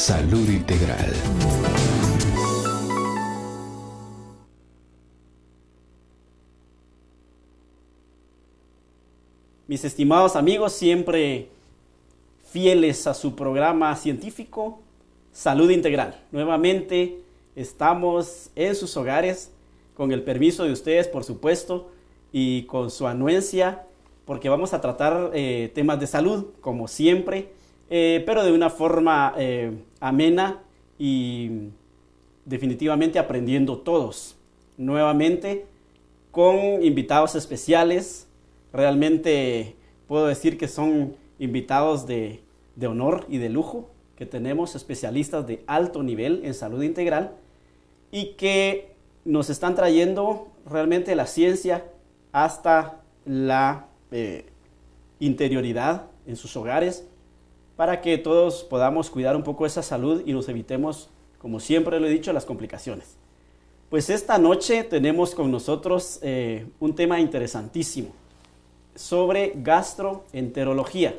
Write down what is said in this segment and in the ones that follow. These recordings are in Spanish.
Salud Integral. Mis estimados amigos, siempre fieles a su programa científico, Salud Integral. Nuevamente estamos en sus hogares, con el permiso de ustedes, por supuesto, y con su anuencia, porque vamos a tratar temas de salud, como siempre, pero de una forma amena y definitivamente aprendiendo todos. Nuevamente con invitados especiales. Realmente puedo decir que son invitados de honor y de lujo, que tenemos especialistas de alto nivel en salud integral y que nos están trayendo realmente la ciencia hasta la interioridad en sus hogares, para que todos podamos cuidar un poco esa salud y nos evitemos, como siempre lo he dicho, las complicaciones. Pues esta noche tenemos con nosotros un tema interesantísimo sobre gastroenterología,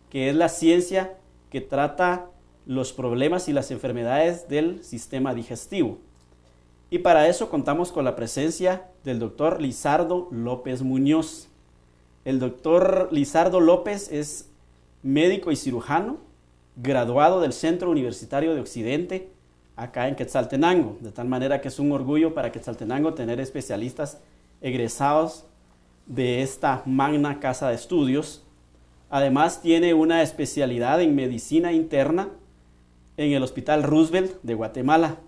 que es la ciencia que trata los problemas y las enfermedades del sistema digestivo. Y para eso contamos con la presencia del doctor Lizardo López Muñoz. El doctor Lizardo López es médico y cirujano, graduado del Centro Universitario de Occidente, acá en Quetzaltenango, de tal manera que es un orgullo para Quetzaltenango tener especialistas egresados de esta magna casa de estudios. Además tiene una especialidad en medicina interna en el Hospital Roosevelt de Guatemala.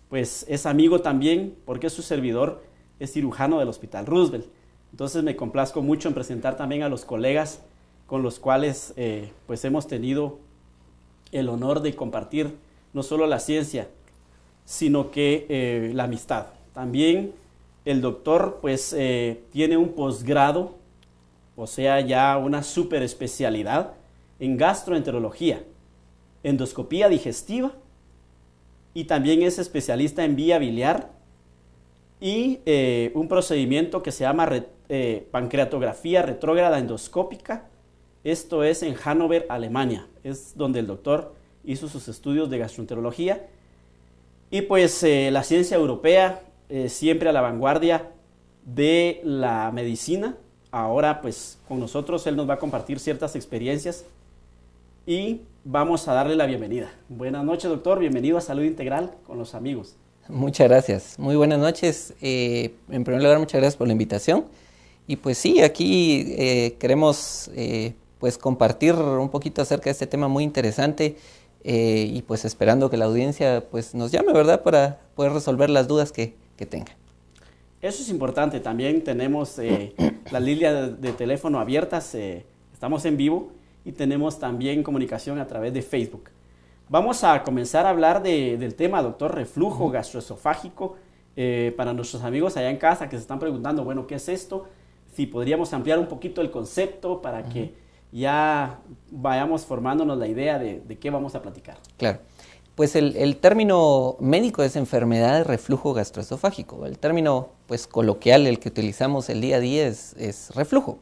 Pues es amigo también, porque su servidor es cirujano del Hospital Roosevelt. Entonces me complazco mucho en presentar también a los colegas con los cuales pues hemos tenido el honor de compartir no solo la ciencia, sino que la amistad. También el doctor pues tiene un posgrado, o sea ya una super especialidad en gastroenterología, endoscopía digestiva, y también es especialista en vía biliar y un procedimiento que se llama pancreatografía retrógrada endoscópica. Esto es en Hannover, Alemania. Es donde el doctor hizo sus estudios de gastroenterología. Y pues la ciencia europea, siempre a la vanguardia de la medicina. Ahora pues con nosotros él nos va a compartir ciertas experiencias y vamos a darle la bienvenida. Buenas noches, doctor. Bienvenido a Salud Integral con los amigos. Muchas gracias. Muy buenas noches. En primer lugar, muchas gracias por la invitación. Y pues sí, aquí queremos pues compartir un poquito acerca de este tema muy interesante y pues esperando que la audiencia pues nos llame, ¿verdad? Para poder resolver las dudas que tenga. Eso es importante. También tenemos las líneas de teléfono abiertas. Estamos en vivo y tenemos también comunicación a través de Facebook. Vamos a comenzar a hablar del tema, doctor, reflujo gastroesofágico. Para nuestros amigos allá en casa que se están preguntando, bueno, ¿qué es esto? Si podríamos ampliar un poquito el concepto para que ya vayamos formándonos la idea de qué vamos a platicar. Claro. Pues el término médico es enfermedad de reflujo gastroesofágico. El término pues coloquial, el que utilizamos el día a día es reflujo.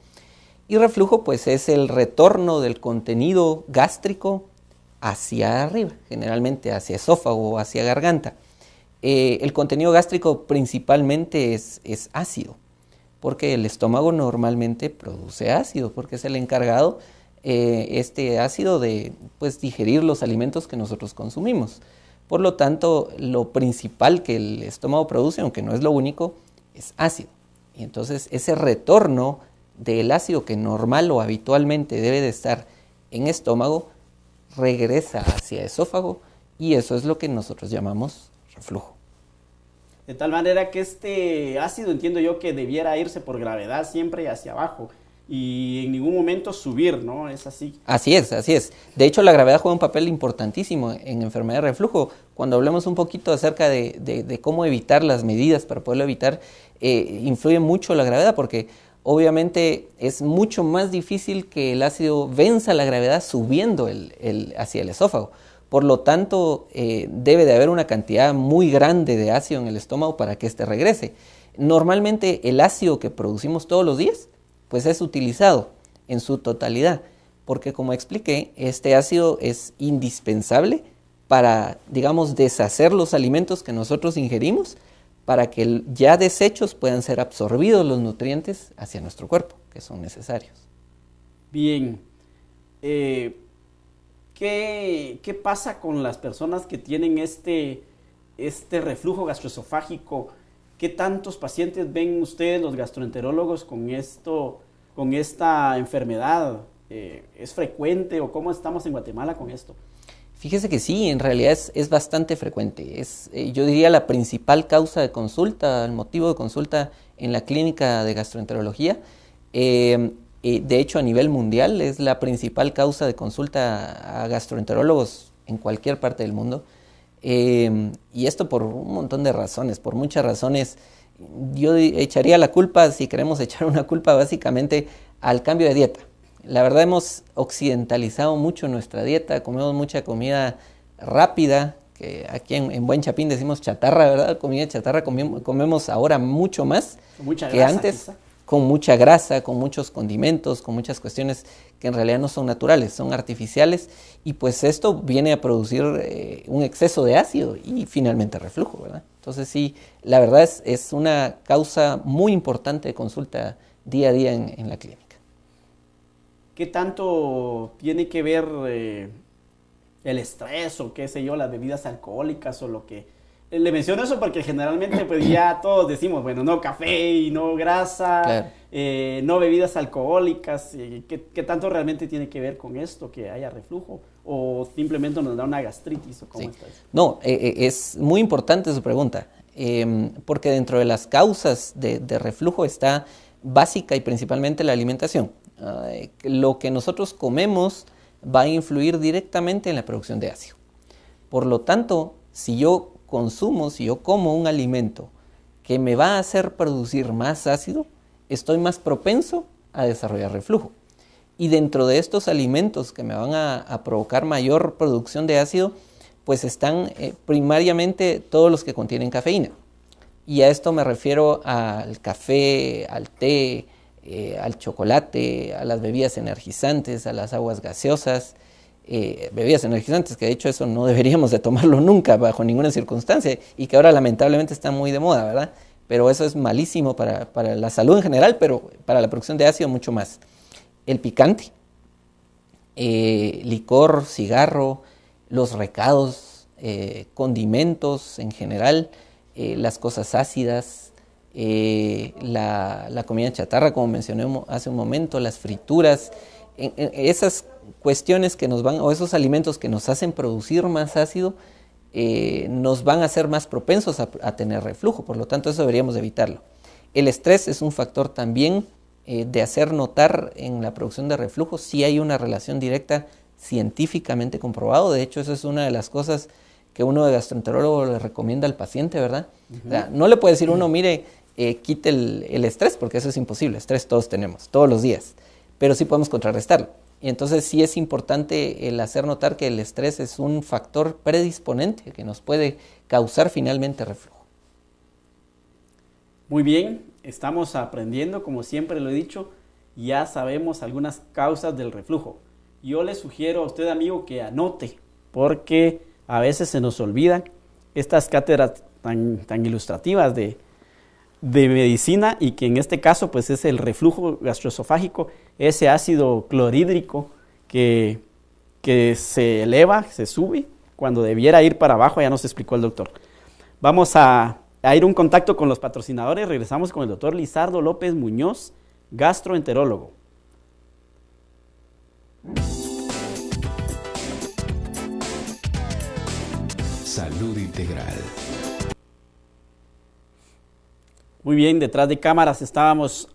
Y reflujo pues es el retorno del contenido gástrico hacia arriba, generalmente hacia esófago o hacia garganta. El contenido gástrico principalmente es ácido, porque el estómago normalmente produce ácido, porque es el encargado este ácido de pues digerir los alimentos que nosotros consumimos. Por lo tanto, lo principal que el estómago produce, aunque no es lo único, es ácido. Y entonces ese retorno del ácido que normal o habitualmente debe de estar en estómago, regresa hacia esófago y eso es lo que nosotros llamamos reflujo. De tal manera que este ácido entiendo yo que debiera irse por gravedad siempre hacia abajo y en ningún momento subir, ¿no? ¿Es así? Así es, así es. De hecho, la gravedad juega un papel importantísimo en enfermedad de reflujo. Cuando hablemos un poquito acerca de cómo evitar las medidas para poderlo evitar, influye mucho la gravedad porque obviamente es mucho más difícil que el ácido venza la gravedad subiendo hacia el esófago. Por lo tanto, debe de haber una cantidad muy grande de ácido en el estómago para que éste regrese. Normalmente el ácido que producimos todos los días pues es utilizado en su totalidad, porque como expliqué, este ácido es indispensable para, digamos, deshacer los alimentos que nosotros ingerimos para que ya desechos puedan ser absorbidos los nutrientes hacia nuestro cuerpo, que son necesarios. Bien, ¿qué pasa con las personas que tienen este reflujo gastroesofágico? ¿Qué tantos pacientes ven ustedes, los gastroenterólogos, con esta enfermedad? ¿Es frecuente o cómo estamos en Guatemala con esto? Fíjese que sí, en realidad es bastante frecuente. Yo diría la principal causa de consulta, el motivo de consulta en la clínica de gastroenterología. De hecho, a nivel mundial es la principal causa de consulta a gastroenterólogos en cualquier parte del mundo. Y esto por un montón de razones, por muchas razones. Yo echaría la culpa, si queremos echar una culpa, básicamente al cambio de dieta. La verdad hemos occidentalizado mucho nuestra dieta, comemos mucha comida rápida, que aquí en Buen Chapín decimos chatarra, ¿verdad? Comida chatarra comemos ahora mucho más que antes, quizá. Con mucha grasa, con muchos condimentos, con muchas cuestiones que en realidad no son naturales, son artificiales, y pues esto viene a producir un exceso de ácido y finalmente reflujo, ¿verdad? Entonces sí, la verdad es una causa muy importante de consulta día a día en la clínica. ¿Qué tanto tiene que ver el estrés o qué sé yo, las bebidas alcohólicas o lo que... Le menciono eso porque generalmente pues ya todos decimos, bueno, no café y no grasa, claro. No bebidas alcohólicas. ¿Qué tanto realmente tiene que ver con esto, que haya reflujo? ¿O simplemente nos da una gastritis? ¿O cómo está eso? No, es muy importante su pregunta, porque dentro de las causas de reflujo está básica y principalmente la alimentación. Lo que nosotros comemos va a influir directamente en la producción de ácido. Por lo tanto, si yo como un alimento que me va a hacer producir más ácido, estoy más propenso a desarrollar reflujo. Y dentro de estos alimentos que me van a provocar mayor producción de ácido, pues están primariamente todos los que contienen cafeína. Y a esto me refiero al café, al té, al chocolate, a las bebidas energizantes, a las aguas gaseosas, bebidas energizantes, que de hecho eso no deberíamos de tomarlo nunca, bajo ninguna circunstancia, y que ahora lamentablemente está muy de moda, ¿verdad? Pero eso es malísimo para la salud en general, pero para la producción de ácido mucho más. El picante, licor, cigarro, los recados, condimentos en general, las cosas ácidas, la comida chatarra, como mencioné hace un momento, las frituras, esas cuestiones que nos van, o esos alimentos que nos hacen producir más ácido, nos van a hacer más propensos a tener reflujo. Por lo tanto, eso deberíamos evitarlo. El estrés es un factor también de hacer notar en la producción de reflujo. Sí hay una relación directa científicamente comprobado. De hecho, eso es una de las cosas que uno de gastroenterólogo le recomienda al paciente, ¿verdad? O sea, no le puede decir uno, mire, quite el estrés, porque eso es imposible. Estrés todos tenemos, todos los días, pero sí podemos contrarrestarlo. Y entonces sí es importante el hacer notar que el estrés es un factor predisponente que nos puede causar finalmente reflujo. Muy bien, estamos aprendiendo, como siempre lo he dicho, ya sabemos algunas causas del reflujo. Yo le sugiero a usted, amigo, que anote, porque a veces se nos olvidan estas cátedras tan ilustrativas de medicina, y que en este caso pues es el reflujo gastroesofágico, ese ácido clorhídrico que se eleva, se sube, cuando debiera ir para abajo. Ya nos explicó el doctor. Vamos a ir a un contacto con los patrocinadores. Regresamos con el doctor Lizardo López Muñoz, gastroenterólogo. Salud Integral. Muy bien, detrás de cámaras estábamos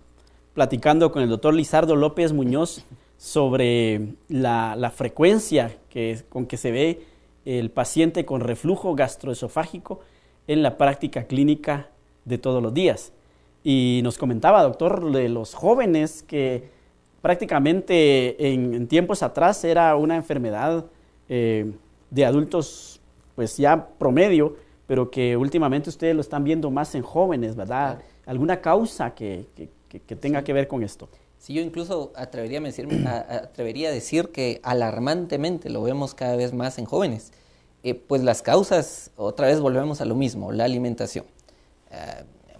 platicando con el doctor Lizardo López Muñoz sobre la frecuencia con que se ve el paciente con reflujo gastroesofágico en la práctica clínica de todos los días. Y nos comentaba, doctor, de los jóvenes, que prácticamente en tiempos atrás era una enfermedad de adultos pues ya promedio, pero que últimamente ustedes lo están viendo más en jóvenes, ¿verdad? ¿Alguna causa que tenga que ver con esto? Sí, yo incluso atrevería a decir que alarmantemente lo vemos cada vez más en jóvenes. Pues las causas, otra vez volvemos a lo mismo, la alimentación.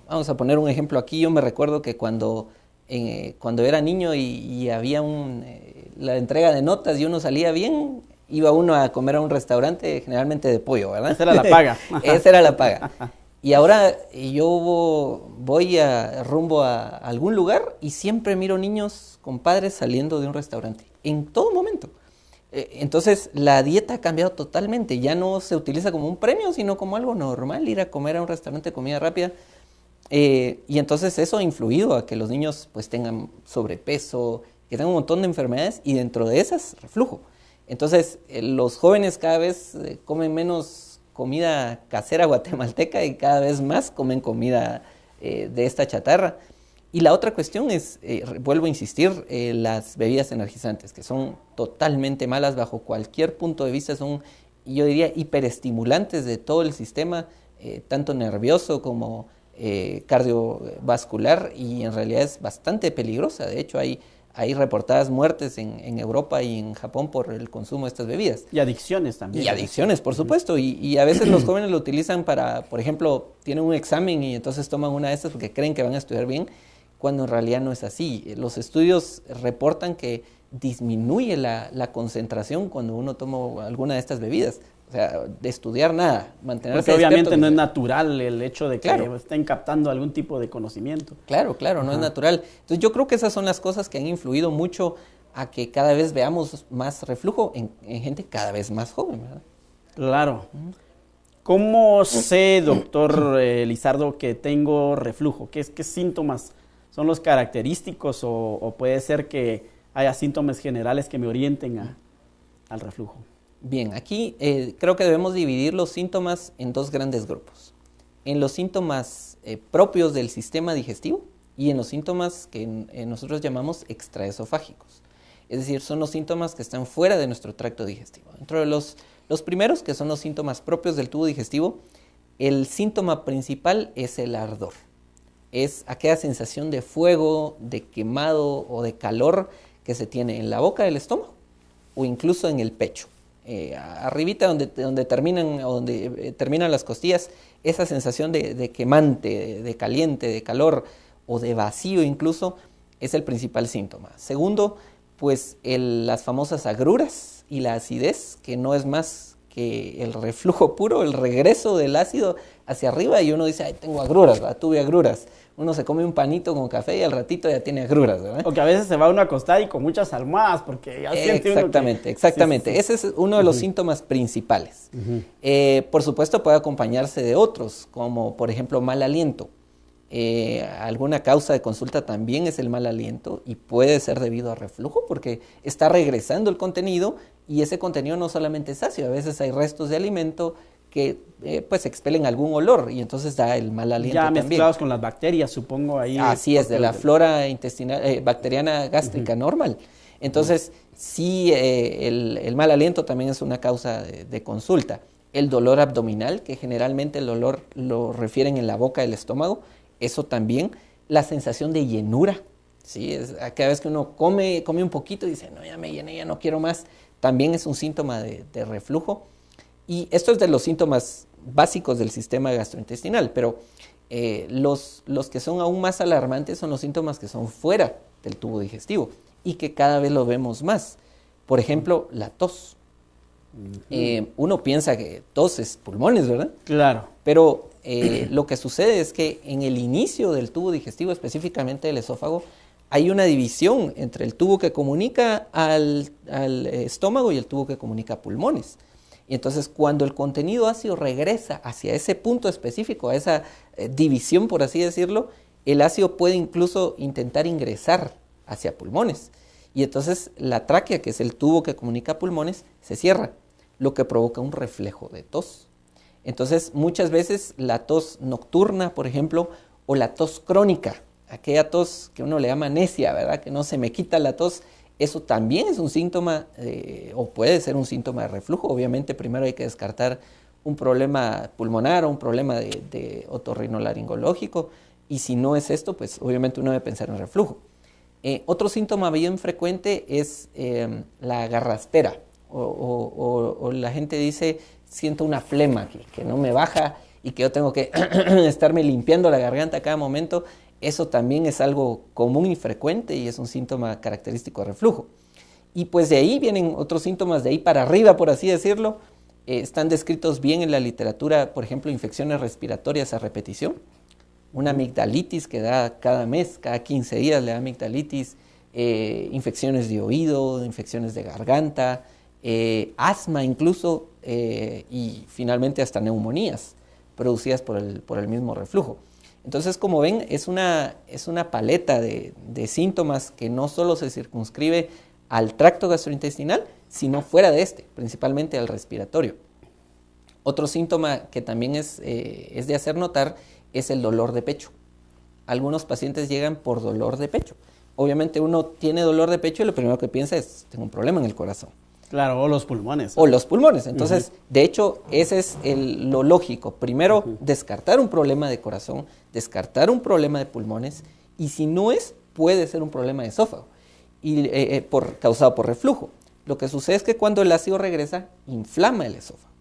Vamos a poner un ejemplo aquí. Yo me recuerdo que cuando era niño y había la entrega de notas y uno salía bien, iba uno a comer a un restaurante generalmente de pollo, ¿verdad? Esa era la paga. Esa era la paga. Y ahora yo voy rumbo a algún lugar y siempre miro niños con padres saliendo de un restaurante, en todo momento. Entonces la dieta ha cambiado totalmente, ya no se utiliza como un premio, sino como algo normal, ir a comer a un restaurante de comida rápida. Y entonces eso ha influido a que los niños pues tengan sobrepeso, que tengan un montón de enfermedades y dentro de esas reflujo. Entonces los jóvenes cada vez comen menos comida casera guatemalteca y cada vez más comen comida de esta chatarra. Y la otra cuestión es, vuelvo a insistir, las bebidas energizantes, que son totalmente malas bajo cualquier punto de vista, son, yo diría, hiperestimulantes de todo el sistema, tanto nervioso como cardiovascular, y en realidad es bastante peligrosa. De hecho, hay reportadas muertes en Europa y en Japón por el consumo de estas bebidas. Y adicciones también. Y adicciones, por supuesto. Y a veces los jóvenes lo utilizan para, por ejemplo, tienen un examen y entonces toman una de estas porque creen que van a estudiar bien, cuando en realidad no es así. Los estudios reportan que disminuye la concentración cuando uno toma alguna de estas bebidas. O sea, de estudiar nada, mantenerse porque obviamente despierto, no es natural el hecho de que claro, estén captando algún tipo de conocimiento. Claro, no es natural. Entonces yo creo que esas son las cosas que han influido mucho a que cada vez veamos más reflujo en gente cada vez más joven, ¿verdad? Claro. ¿Cómo sé, doctor Lizardo, que tengo reflujo? ¿Qué síntomas son los característicos o puede ser que haya síntomas generales que me orienten al reflujo? Bien, aquí creo que debemos dividir los síntomas en dos grandes grupos. En los síntomas propios del sistema digestivo y en los síntomas que nosotros llamamos extraesofágicos. Es decir, son los síntomas que están fuera de nuestro tracto digestivo. Dentro de los primeros, que son los síntomas propios del tubo digestivo, el síntoma principal es el ardor. Es aquella sensación de fuego, de quemado o de calor que se tiene en la boca del estómago o incluso en el pecho. Arribita donde terminan las costillas, esa sensación de quemante, de caliente, de calor o de vacío incluso, es el principal síntoma. Segundo, pues las famosas agruras y la acidez, que no es más que el reflujo puro, el regreso del ácido hacia arriba, y uno dice, ay, tengo agruras, ¿verdad? Tuve agruras. Uno se come un panito con café y al ratito ya tiene agruras, ¿verdad? O que a veces se va uno a acostar y con muchas almohadas, porque ya siente uno que... Exactamente. Sí. Ese es uno de los síntomas principales. Por supuesto, puede acompañarse de otros, como por ejemplo mal aliento. Alguna causa de consulta también es el mal aliento y puede ser debido a reflujo porque está regresando el contenido y ese contenido no solamente es ácido, a veces hay restos de alimento que pues expelen algún olor y entonces da el mal aliento ya también. mezclados con las bacterias, supongo ahí. Así es, de la flora intestinal, bacteriana gástrica normal. Entonces, sí, el mal aliento también es una causa de consulta. El dolor abdominal, que generalmente el dolor lo refieren en la boca del estómago, eso también. La sensación de llenura, ¿sí? Cada vez que uno come un poquito y dice, no, ya me llené, ya no quiero más, también es un síntoma de reflujo. Y esto es de los síntomas básicos del sistema gastrointestinal, pero los que son aún más alarmantes son los síntomas que son fuera del tubo digestivo y que cada vez lo vemos más. Por ejemplo, la tos. Uno piensa que tos es pulmones, ¿verdad? Claro. Pero lo que sucede es que en el inicio del tubo digestivo, específicamente del esófago, hay una división entre el tubo que comunica al estómago y el tubo que comunica a pulmones. Y entonces cuando el contenido ácido regresa hacia ese punto específico, a esa división, por así decirlo, el ácido puede incluso intentar ingresar hacia pulmones. Y entonces la tráquea, que es el tubo que comunica a pulmones, se cierra, lo que provoca un reflejo de tos. Entonces muchas veces la tos nocturna, por ejemplo, o la tos crónica, aquella tos que uno le llama necia, ¿verdad? Que no se me quita la tos, eso también es un síntoma o puede ser un síntoma de reflujo. Obviamente primero hay que descartar un problema pulmonar o un problema de otorrinolaringológico, y si no es esto, pues obviamente uno debe pensar en reflujo. Otro síntoma bien frecuente es la garraspera o la gente dice, siento una flema aquí, que no me baja y que yo tengo que estarme limpiando la garganta a cada momento. Eso también es algo común y frecuente y es un síntoma característico de reflujo. Y pues de ahí vienen otros síntomas, de ahí para arriba, por así decirlo. Están descritos bien en la literatura, por ejemplo, infecciones respiratorias a repetición, una amigdalitis que da cada mes, cada 15 días le da amigdalitis, infecciones de oído, infecciones de garganta, asma incluso, y finalmente hasta neumonías producidas por el mismo reflujo. Entonces, como ven, es una paleta de síntomas que no solo se circunscribe al tracto gastrointestinal, sino fuera de este, principalmente al respiratorio. Otro síntoma que también es de hacer notar es el dolor de pecho. Algunos pacientes llegan por dolor de pecho. Obviamente uno tiene dolor de pecho y lo primero que piensa es, tengo un problema en el corazón. Claro, o los pulmones. O los pulmones. Entonces, de hecho, ese es lo lógico. Primero, descartar un problema de corazón, descartar un problema de pulmones, y si no es, puede ser un problema de esófago, causado por reflujo. Lo que sucede es que cuando el ácido regresa, inflama el esófago.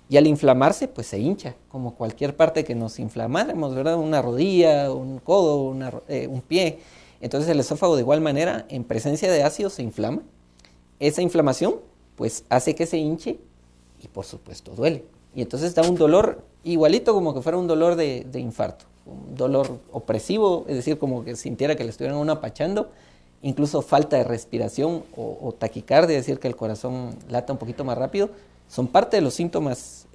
Y al inflamarse, pues se hincha, como cualquier parte que nos inflamáramos, ¿verdad? Una rodilla, un codo, un pie. Entonces el esófago de igual manera, en presencia de ácido, se inflama. Esa inflamación, pues hace que se hinche y por supuesto duele. Y entonces da un dolor igualito como que fuera un dolor de infarto. Un dolor opresivo, es decir, como que sintiera que le estuvieran uno apachando. Incluso falta de respiración o taquicardia, es decir, que el corazón lata un poquito más rápido. Son parte de los síntomas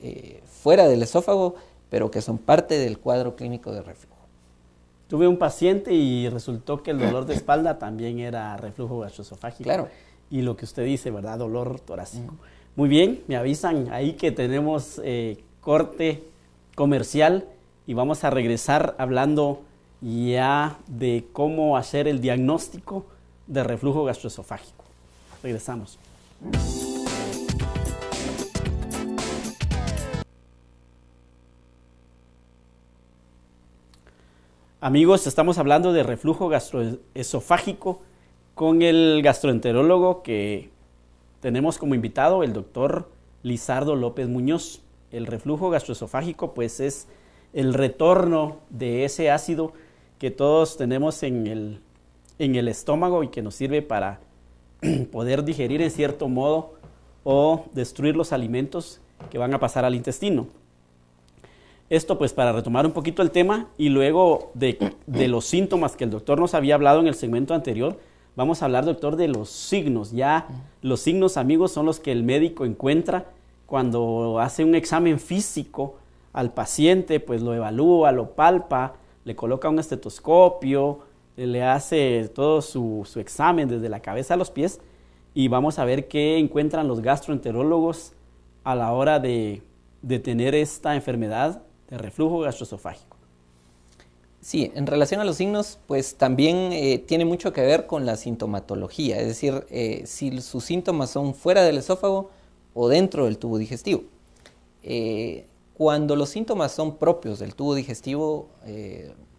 fuera del esófago, pero que son parte del cuadro clínico de reflujo. Tuve un paciente y resultó que el dolor de espalda también era reflujo gastroesofágico. Claro. Y lo que usted dice, ¿verdad? Dolor torácico. Muy bien, me avisan ahí que tenemos corte comercial y vamos a regresar hablando ya de cómo hacer el diagnóstico de reflujo gastroesofágico. Regresamos. Amigos, estamos hablando de reflujo gastroesofágico con el gastroenterólogo que tenemos como invitado, el doctor Lizardo López Muñoz. El reflujo gastroesofágico pues es el retorno de ese ácido que todos tenemos en el estómago y que nos sirve para poder digerir en cierto modo o destruir los alimentos que van a pasar al intestino. Esto pues para retomar un poquito el tema y luego de los síntomas que el doctor nos había hablado en el segmento anterior, vamos a hablar, doctor, de los signos. Ya los signos, amigos, son los que el médico encuentra cuando hace un examen físico al paciente, pues lo evalúa, lo palpa, le coloca un estetoscopio, le hace todo su examen desde la cabeza a los pies y vamos a ver qué encuentran los gastroenterólogos a la hora de tener esta enfermedad de reflujo gastroesofágico. Sí, en relación a los signos, pues también tiene mucho que ver con la sintomatología, es decir, si sus síntomas son fuera del esófago o dentro del tubo digestivo. Cuando los síntomas son propios del tubo digestivo,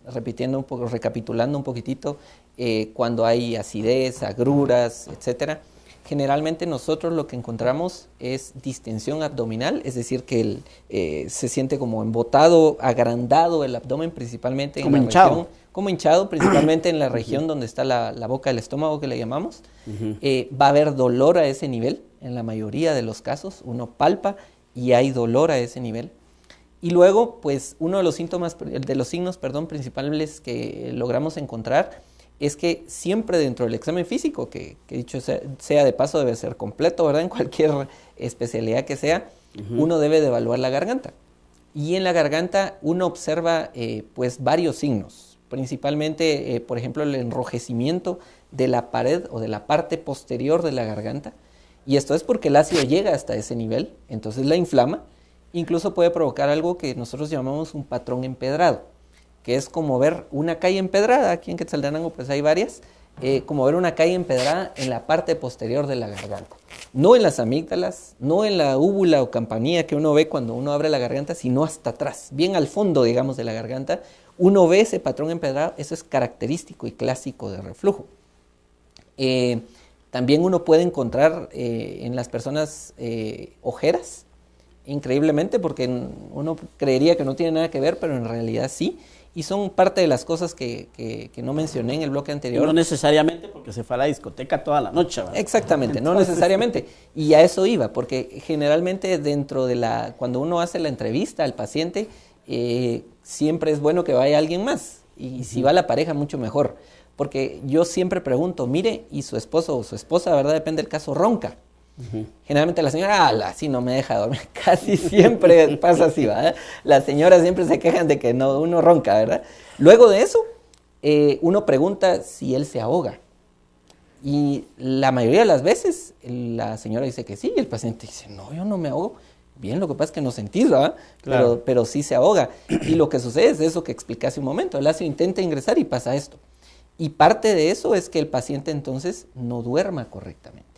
recapitulando un poquitito, cuando hay acidez, agruras, etcétera, generalmente nosotros lo que encontramos es distensión abdominal, es decir, que se siente como embotado, agrandado el abdomen, principalmente como hinchado. Como hinchado, principalmente en la región donde está la boca del estómago, que le llamamos. Va a haber dolor a ese nivel, en la mayoría de los casos, uno palpa y hay dolor a ese nivel. Y luego, pues, uno de los signos principales que logramos encontrar es que siempre dentro del examen físico, que dicho sea de paso debe ser completo, ¿verdad? En cualquier especialidad que sea, uno debe de evaluar la garganta. Y en la garganta uno observa pues varios signos, principalmente, por ejemplo, el enrojecimiento de la pared o de la parte posterior de la garganta. Y esto es porque el ácido llega hasta ese nivel, entonces la inflama. Incluso puede provocar algo que nosotros llamamos un patrón empedrado, que es como ver una calle empedrada. Aquí en Quetzaltenango pues hay varias, como ver una calle empedrada en la parte posterior de la garganta. No en las amígdalas, no en la úvula o campanilla que uno ve cuando uno abre la garganta, sino hasta atrás, bien al fondo, digamos, de la garganta. Uno ve ese patrón empedrado, eso es característico y clásico de reflujo. También uno puede encontrar en las personas ojeras, increíblemente, porque uno creería que no tiene nada que ver, pero en realidad sí. Y son parte de las cosas que no mencioné en el bloque anterior. No necesariamente porque se fue a la discoteca toda la noche, ¿verdad? Exactamente, Entonces, no necesariamente. Y a eso iba, porque generalmente cuando uno hace la entrevista al paciente, siempre es bueno que vaya alguien más. Y si va la pareja, mucho mejor. Porque yo siempre pregunto, mire, y su esposo o su esposa, ¿verdad? Depende del caso, ronca. Generalmente la señora, así no me deja dormir. Casi siempre pasa así, ¿verdad? Las señoras siempre se quejan de que no, uno ronca, ¿verdad? Luego de eso, uno pregunta si él se ahoga. Y la mayoría de las veces, la señora dice que sí, y el paciente dice, no, yo no me ahogo. Bien, lo que pasa es que no sentís, ¿verdad? Claro. Pero sí se ahoga. Y lo que sucede es eso que expliqué hace un momento. El ácido intenta ingresar y pasa esto. Y parte de eso es que el paciente entonces no duerma correctamente.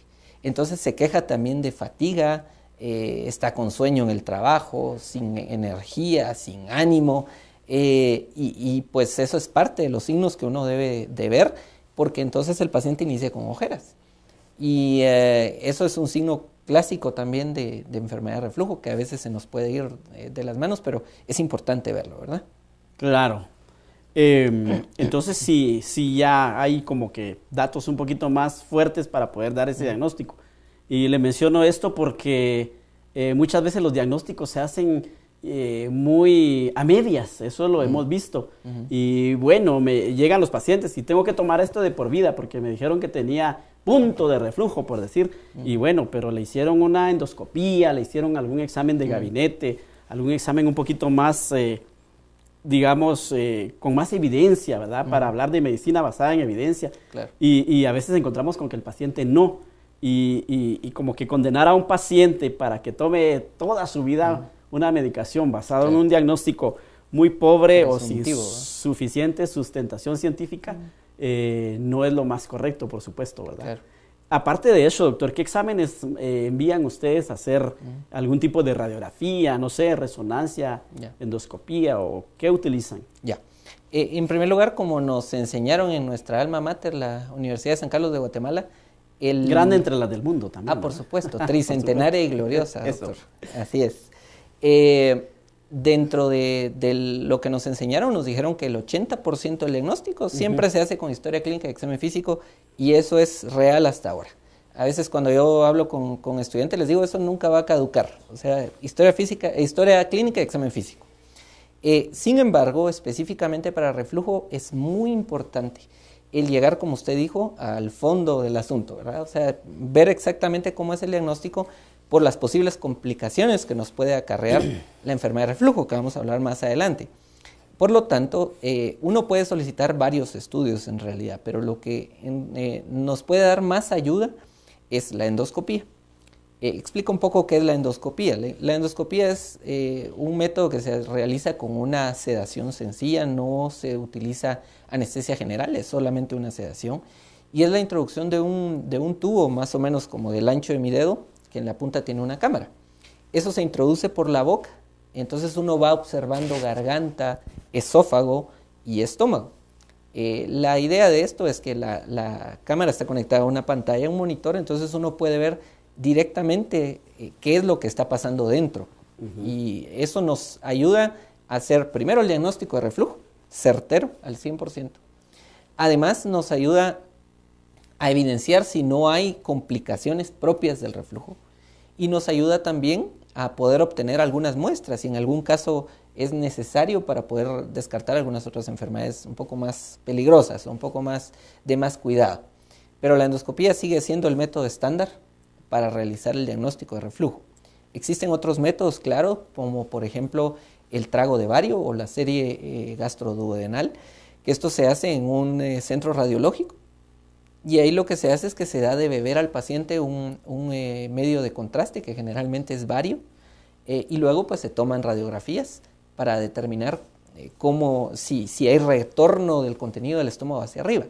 Entonces se queja también de fatiga, está con sueño en el trabajo, sin energía, sin ánimo, y pues eso es parte de los signos que uno debe de ver, porque entonces el paciente inicia con ojeras. Y eso es un signo clásico también de enfermedad de reflujo, que a veces se nos puede ir de las manos, pero es importante verlo, ¿verdad? Claro. Entonces sí ya hay como que datos un poquito más fuertes para poder dar ese diagnóstico. Y le menciono esto porque muchas veces los diagnósticos se hacen muy a medias, eso lo hemos visto. Y bueno, me llegan los pacientes y tengo que tomar esto de por vida porque me dijeron que tenía punto de reflujo, por decir. Y bueno, pero le hicieron una endoscopía, le hicieron algún examen de gabinete, algún examen un poquito más... digamos, con más evidencia, ¿verdad? Para hablar de medicina basada en evidencia. Claro. Y a veces encontramos con que el paciente no. Y como que condenar a un paciente para que tome toda su vida una medicación basada en un diagnóstico muy pobre o sin suficiente sustentación científica, no es lo más correcto, por supuesto, ¿verdad? Claro. Aparte de eso, doctor, ¿qué exámenes envían ustedes a hacer algún tipo de radiografía, no sé, resonancia, endoscopía o qué utilizan? Ya. En primer lugar, como nos enseñaron en nuestra alma mater, la Universidad de San Carlos de Guatemala, grande entre las del mundo también. Por supuesto, tricentenaria y gloriosa, doctor. Así es. Dentro de lo que nos enseñaron, nos dijeron que el 80% del diagnóstico siempre se hace con historia clínica y examen físico, y eso es real hasta ahora. A veces cuando yo hablo con estudiantes les digo, eso nunca va a caducar. O sea, historia clínica y examen físico. Sin embargo, específicamente para reflujo es muy importante el llegar, como usted dijo, al fondo del asunto, ¿verdad? O sea, ver exactamente cómo es el diagnóstico por las posibles complicaciones que nos puede acarrear la enfermedad de reflujo, que vamos a hablar más adelante. Por lo tanto, uno puede solicitar varios estudios en realidad, pero lo que nos puede dar más ayuda es la endoscopía. Explico un poco qué es la endoscopía. La endoscopía es un método que se realiza con una sedación sencilla, no se utiliza anestesia general, es solamente una sedación, y es la introducción de un tubo más o menos como del ancho de mi dedo, que en la punta tiene una cámara. Eso se introduce por la boca, entonces uno va observando garganta, esófago y estómago. La idea de esto es que la cámara está conectada a una pantalla, un monitor, entonces uno puede ver directamente qué es lo que está pasando dentro. Y eso nos ayuda a hacer primero el diagnóstico de reflujo, certero al 100%. Además nos ayuda a evidenciar si no hay complicaciones propias del reflujo, y nos ayuda también a poder obtener algunas muestras, si en algún caso es necesario, para poder descartar algunas otras enfermedades un poco más peligrosas o un poco más de más cuidado. Pero la endoscopía sigue siendo el método estándar para realizar el diagnóstico de reflujo. Existen otros métodos, claro, como por ejemplo el trago de bario o la serie gastroduodenal, que esto se hace en un centro radiológico, y ahí lo que se hace es que se da de beber al paciente un medio de contraste, que generalmente es bario, y luego pues se toman radiografías para determinar si hay retorno del contenido del estómago hacia arriba.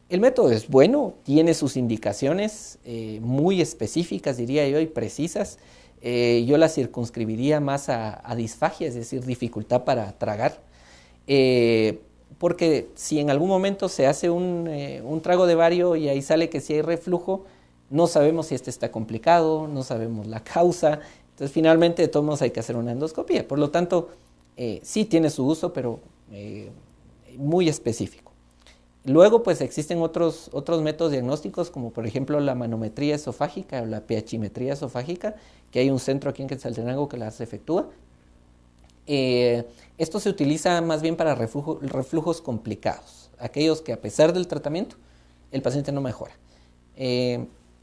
El método es bueno, tiene sus indicaciones muy específicas, diría yo, y precisas. Yo las circunscribiría más a disfagia, es decir, dificultad para tragar. porque si en algún momento se hace un trago de bario y ahí sale que si hay reflujo, no sabemos si este está complicado, no sabemos la causa, entonces finalmente de todos modos hay que hacer una endoscopía. Por lo tanto, sí tiene su uso, pero muy específico. Luego, pues existen otros métodos diagnósticos, como por ejemplo la manometría esofágica o la pHimetría esofágica, que hay un centro aquí en Quetzaltenango que las efectúa. Esto se utiliza más bien para reflujos complicados, aquellos que a pesar del tratamiento, el paciente no mejora.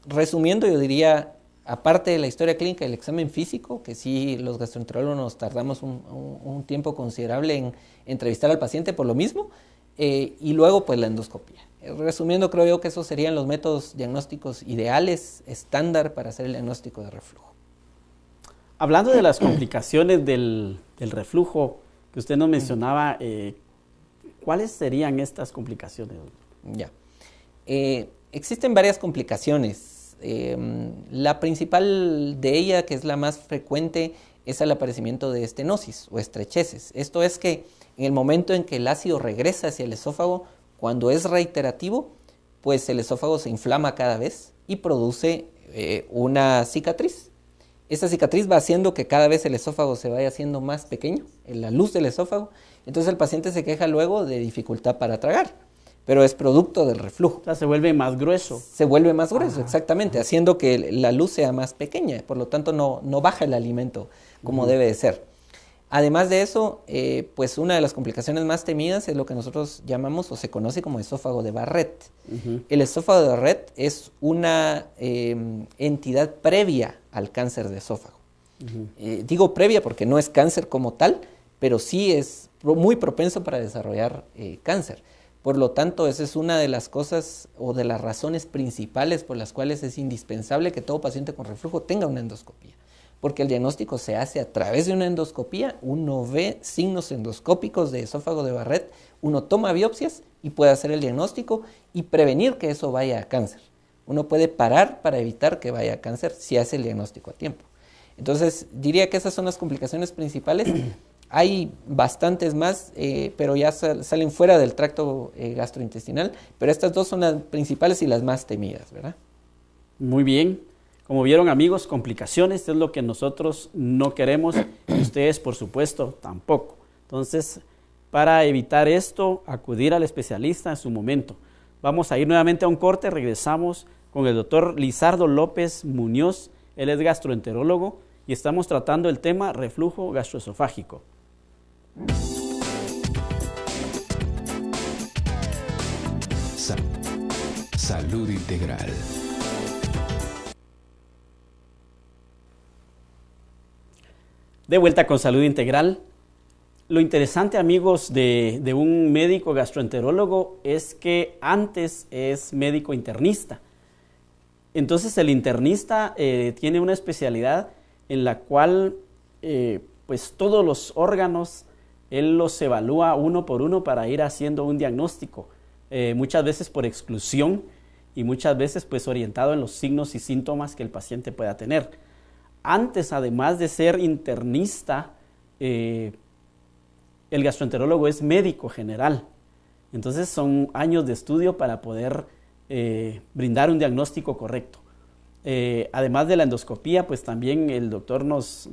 Resumiendo, yo diría, aparte de la historia clínica, el examen físico, que sí los gastroenterólogos nos tardamos un tiempo considerable en entrevistar al paciente por lo mismo, y luego pues la endoscopía. Resumiendo, creo yo que esos serían los métodos diagnósticos ideales, estándar para hacer el diagnóstico de reflujo. Hablando de las complicaciones del reflujo que usted nos mencionaba, ¿cuáles serían estas complicaciones? Ya. Existen varias complicaciones. La principal de ella, que es la más frecuente, es el aparecimiento de estenosis o estrecheces. Esto es que en el momento en que el ácido regresa hacia el esófago, cuando es reiterativo, pues el esófago se inflama cada vez y produce una cicatriz. Esa cicatriz va haciendo que cada vez el esófago se vaya haciendo más pequeño, en la luz del esófago. Entonces el paciente se queja luego de dificultad para tragar, pero es producto del reflujo. O sea, se vuelve más grueso. Se vuelve más grueso, exactamente, haciendo que la luz sea más pequeña, por lo tanto no baja el alimento como debe de ser. Además de eso, pues una de las complicaciones más temidas es lo que nosotros llamamos o se conoce como esófago de Barrett. El esófago de Barrett es una entidad previa al cáncer de esófago. Digo previa porque no es cáncer como tal, pero sí es muy propenso para desarrollar cáncer. Por lo tanto, esa es una de las cosas o de las razones principales por las cuales es indispensable que todo paciente con reflujo tenga una endoscopía. Porque el diagnóstico se hace a través de una endoscopía, uno ve signos endoscópicos de esófago de Barrett, uno toma biopsias y puede hacer el diagnóstico y prevenir que eso vaya a cáncer. Uno puede parar para evitar que vaya a cáncer si hace el diagnóstico a tiempo. Entonces, diría que esas son las complicaciones principales. Hay bastantes más, pero ya salen fuera del tracto gastrointestinal, pero estas dos son las principales y las más temidas, ¿verdad? Muy bien. Como vieron, amigos, complicaciones es lo que nosotros no queremos y ustedes, por supuesto, tampoco. Entonces, para evitar esto, acudir al especialista en su momento. Vamos a ir nuevamente a un corte, regresamos con el doctor Lizardo López Muñoz, él es gastroenterólogo y estamos tratando el tema reflujo gastroesofágico. Salud integral. De vuelta con Salud Integral. Lo interesante, amigos, de un médico gastroenterólogo es que antes es médico internista. Entonces el internista tiene una especialidad en la cual pues todos los órganos él los evalúa uno por uno para ir haciendo un diagnóstico, muchas veces por exclusión y muchas veces pues orientado en los signos y síntomas que el paciente pueda tener. Antes, además de ser internista, el gastroenterólogo es médico general. Entonces son años de estudio para poder brindar un diagnóstico correcto. Además de la endoscopía, pues también el doctor nos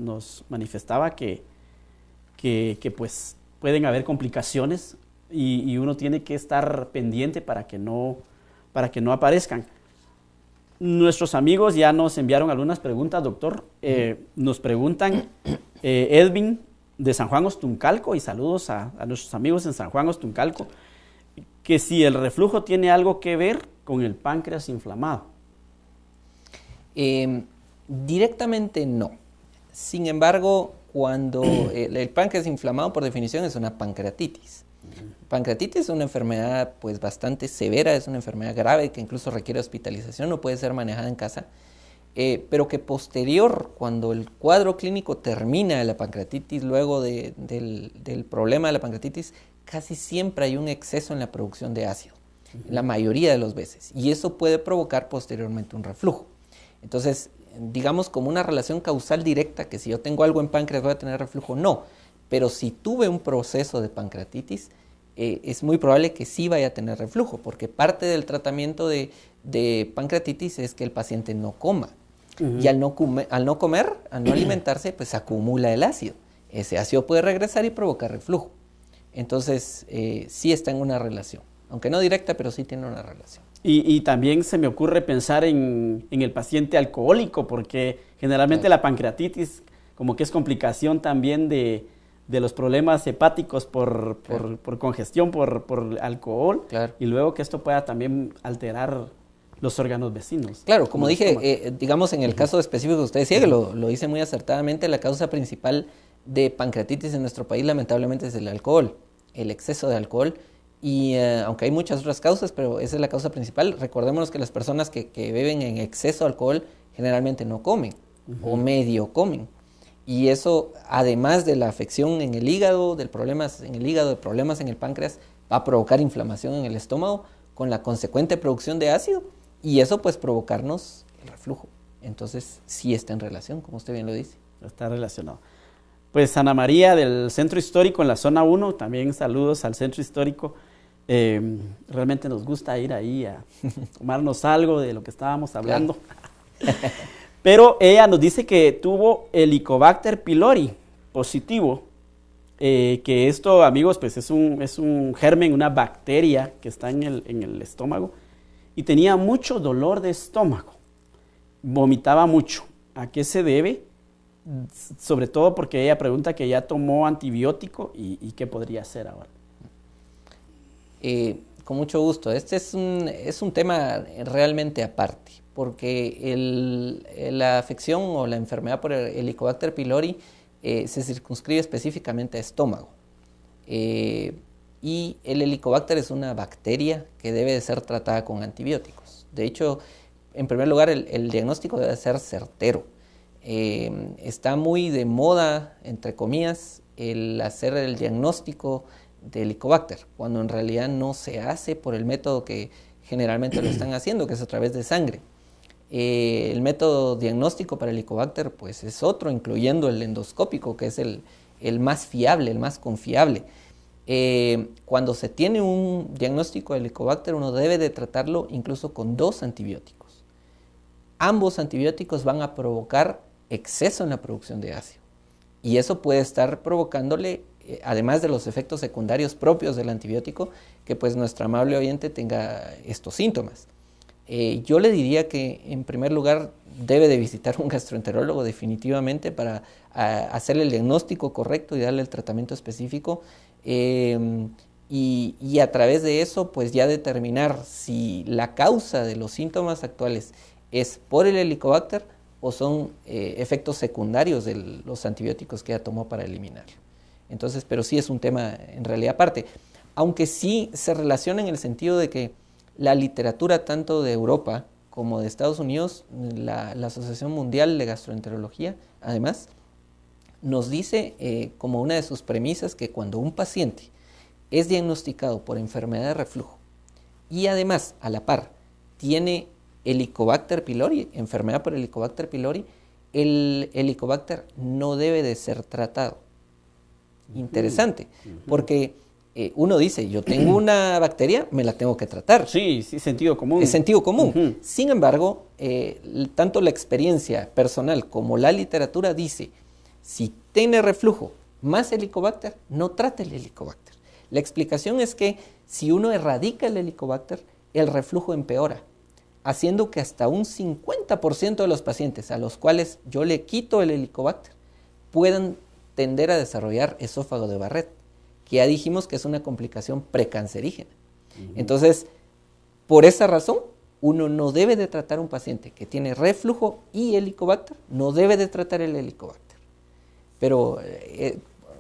manifestaba que pues pueden haber complicaciones y uno tiene que estar pendiente para que no aparezcan. Nuestros amigos ya nos enviaron algunas preguntas, doctor. Nos preguntan, Edwin de San Juan Ostuncalco, y saludos a nuestros amigos en San Juan Ostuncalco, que si el reflujo tiene algo que ver con el páncreas inflamado. Directamente no. Sin embargo, cuando el páncreas inflamado, por definición, es una pancreatitis. Pancreatitis es una enfermedad pues bastante severa, es una enfermedad grave que incluso requiere hospitalización, no puede ser manejada en casa, pero que posterior, cuando el cuadro clínico termina de la pancreatitis, luego del problema de la pancreatitis, casi siempre hay un exceso en la producción de ácido, la mayoría de las veces, y eso puede provocar posteriormente un reflujo. Entonces, digamos como una relación causal directa, que si yo tengo algo en páncreas voy a tener reflujo, no, pero si tuve un proceso de pancreatitis, es muy probable que sí vaya a tener reflujo, porque parte del tratamiento de pancreatitis es que el paciente no coma. Y al no comer, al no alimentarse, pues acumula el ácido. Ese ácido puede regresar y provocar reflujo. Entonces, sí está en una relación, aunque no directa, pero sí tiene una relación. Y también se me ocurre pensar en el paciente alcohólico, porque generalmente la pancreatitis como que es complicación también de los problemas hepáticos por congestión, por alcohol, y luego que esto pueda también alterar los órganos vecinos. Claro, como dije, digamos en el caso específico que usted decía, que lo dice muy acertadamente, la causa principal de pancreatitis en nuestro país lamentablemente es el alcohol, el exceso de alcohol, y aunque hay muchas otras causas, pero esa es la causa principal. Recordémonos que las personas que beben en exceso de alcohol generalmente no comen o medio comen. Y eso, además de la afección en el hígado, de problemas en el páncreas, va a provocar inflamación en el estómago con la consecuente producción de ácido y eso pues provocarnos el reflujo. Entonces sí está en relación, como usted bien lo dice. Está relacionado. Pues Ana María del Centro Histórico en la zona 1, también saludos al Centro Histórico. Realmente nos gusta ir ahí a tomarnos algo de lo que estábamos hablando. Claro. Pero ella nos dice que tuvo Helicobacter pylori positivo, que esto, amigos, pues es un germen, una bacteria que está en el estómago, y tenía mucho dolor de estómago, vomitaba mucho. ¿A qué se debe? Sobre todo porque ella pregunta que ya tomó antibiótico y qué podría hacer ahora. Con mucho gusto. Este es un tema realmente aparte, porque la afección o la enfermedad por el Helicobacter pylori se circunscribe específicamente a estómago. Y el Helicobacter es una bacteria que debe de ser tratada con antibióticos. De hecho, en primer lugar, el diagnóstico debe ser certero. Está muy de moda, entre comillas, el hacer el diagnóstico de Helicobacter, cuando en realidad no se hace por el método que generalmente lo están haciendo, que es a través de sangre. El método diagnóstico para Helicobacter pues es otro, incluyendo el endoscópico, que es el más fiable, el más confiable. Cuando se tiene un diagnóstico de Helicobacter, uno debe de tratarlo incluso con 2 antibióticos. Ambos antibióticos van a provocar exceso en la producción de ácido. Y eso puede estar provocándole, además de los efectos secundarios propios del antibiótico, que pues nuestra amable oyente tenga estos síntomas. Yo le diría que en primer lugar debe de visitar un gastroenterólogo definitivamente para hacerle el diagnóstico correcto y darle el tratamiento específico y a través de eso pues ya determinar si la causa de los síntomas actuales es por el Helicobacter o son efectos secundarios de los antibióticos que ya tomó para eliminarlo. Entonces, pero sí es un tema en realidad aparte, aunque sí se relaciona en el sentido de que la literatura tanto de Europa como de Estados Unidos, la Asociación Mundial de Gastroenterología, además, nos dice como una de sus premisas que cuando un paciente es diagnosticado por enfermedad de reflujo y además a la par tiene Helicobacter pylori, enfermedad por Helicobacter pylori, el Helicobacter no debe de ser tratado. Interesante, porque uno dice, yo tengo una bacteria, me la tengo que tratar. Sí, sentido común. Es sentido común. Sin embargo, tanto la experiencia personal como la literatura dice, si tiene reflujo más Helicobacter, no trate el Helicobacter. La explicación es que si uno erradica el Helicobacter, el reflujo empeora, haciendo que hasta un 50% de los pacientes a los cuales yo le quito el Helicobacter puedan tender a desarrollar esófago de Barrett, que ya dijimos que es una complicación precancerígena. Entonces, por esa razón, uno no debe de tratar a un paciente que tiene reflujo y Helicobacter, no debe de tratar el Helicobacter. Pero,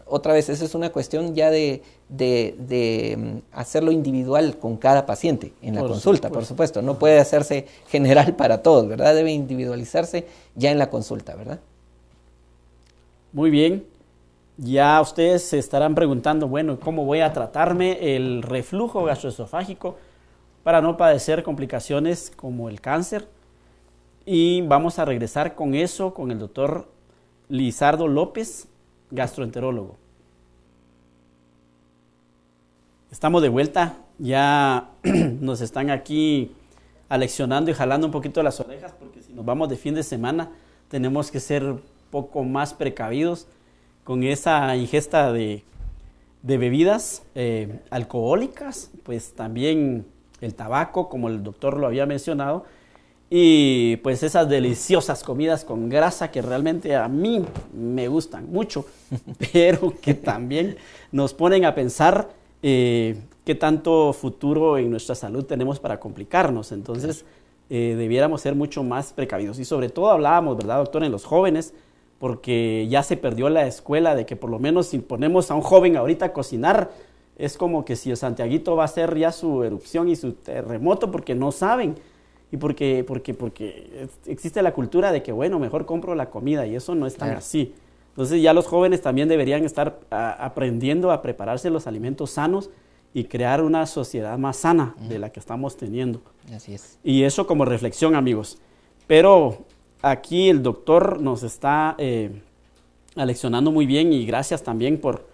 otra vez, esa es una cuestión ya de hacerlo individual con cada paciente en la consulta, por supuesto. No puede hacerse general para todos, ¿verdad? Debe individualizarse ya en la consulta, ¿verdad? Muy bien. Ya ustedes se estarán preguntando, bueno, ¿cómo voy a tratarme el reflujo gastroesofágico para no padecer complicaciones como el cáncer? Y vamos a regresar con eso, con el doctor Lizardo López, gastroenterólogo. Estamos de vuelta, ya nos están aquí aleccionando y jalando un poquito las orejas, porque si nos vamos de fin de semana tenemos que ser un poco más precavidos con esa ingesta de bebidas alcohólicas, pues también el tabaco, como el doctor lo había mencionado, y pues esas deliciosas comidas con grasa que realmente a mí me gustan mucho, pero que también nos ponen a pensar qué tanto futuro en nuestra salud tenemos para complicarnos. Entonces debiéramos ser mucho más precavidos. Y sobre todo hablábamos, ¿verdad, doctor?, en los jóvenes, porque ya se perdió la escuela de que por lo menos si ponemos a un joven ahorita a cocinar, es como que si el Santiaguito va a hacer ya su erupción y su terremoto, porque no saben. Y porque existe la cultura de que, bueno, mejor compro la comida, y eso no es tan así. Entonces ya los jóvenes también deberían estar aprendiendo a prepararse los alimentos sanos y crear una sociedad más sana de la que estamos teniendo. Así es. Y eso como reflexión, amigos. Pero aquí el doctor nos está aleccionando muy bien, y gracias también por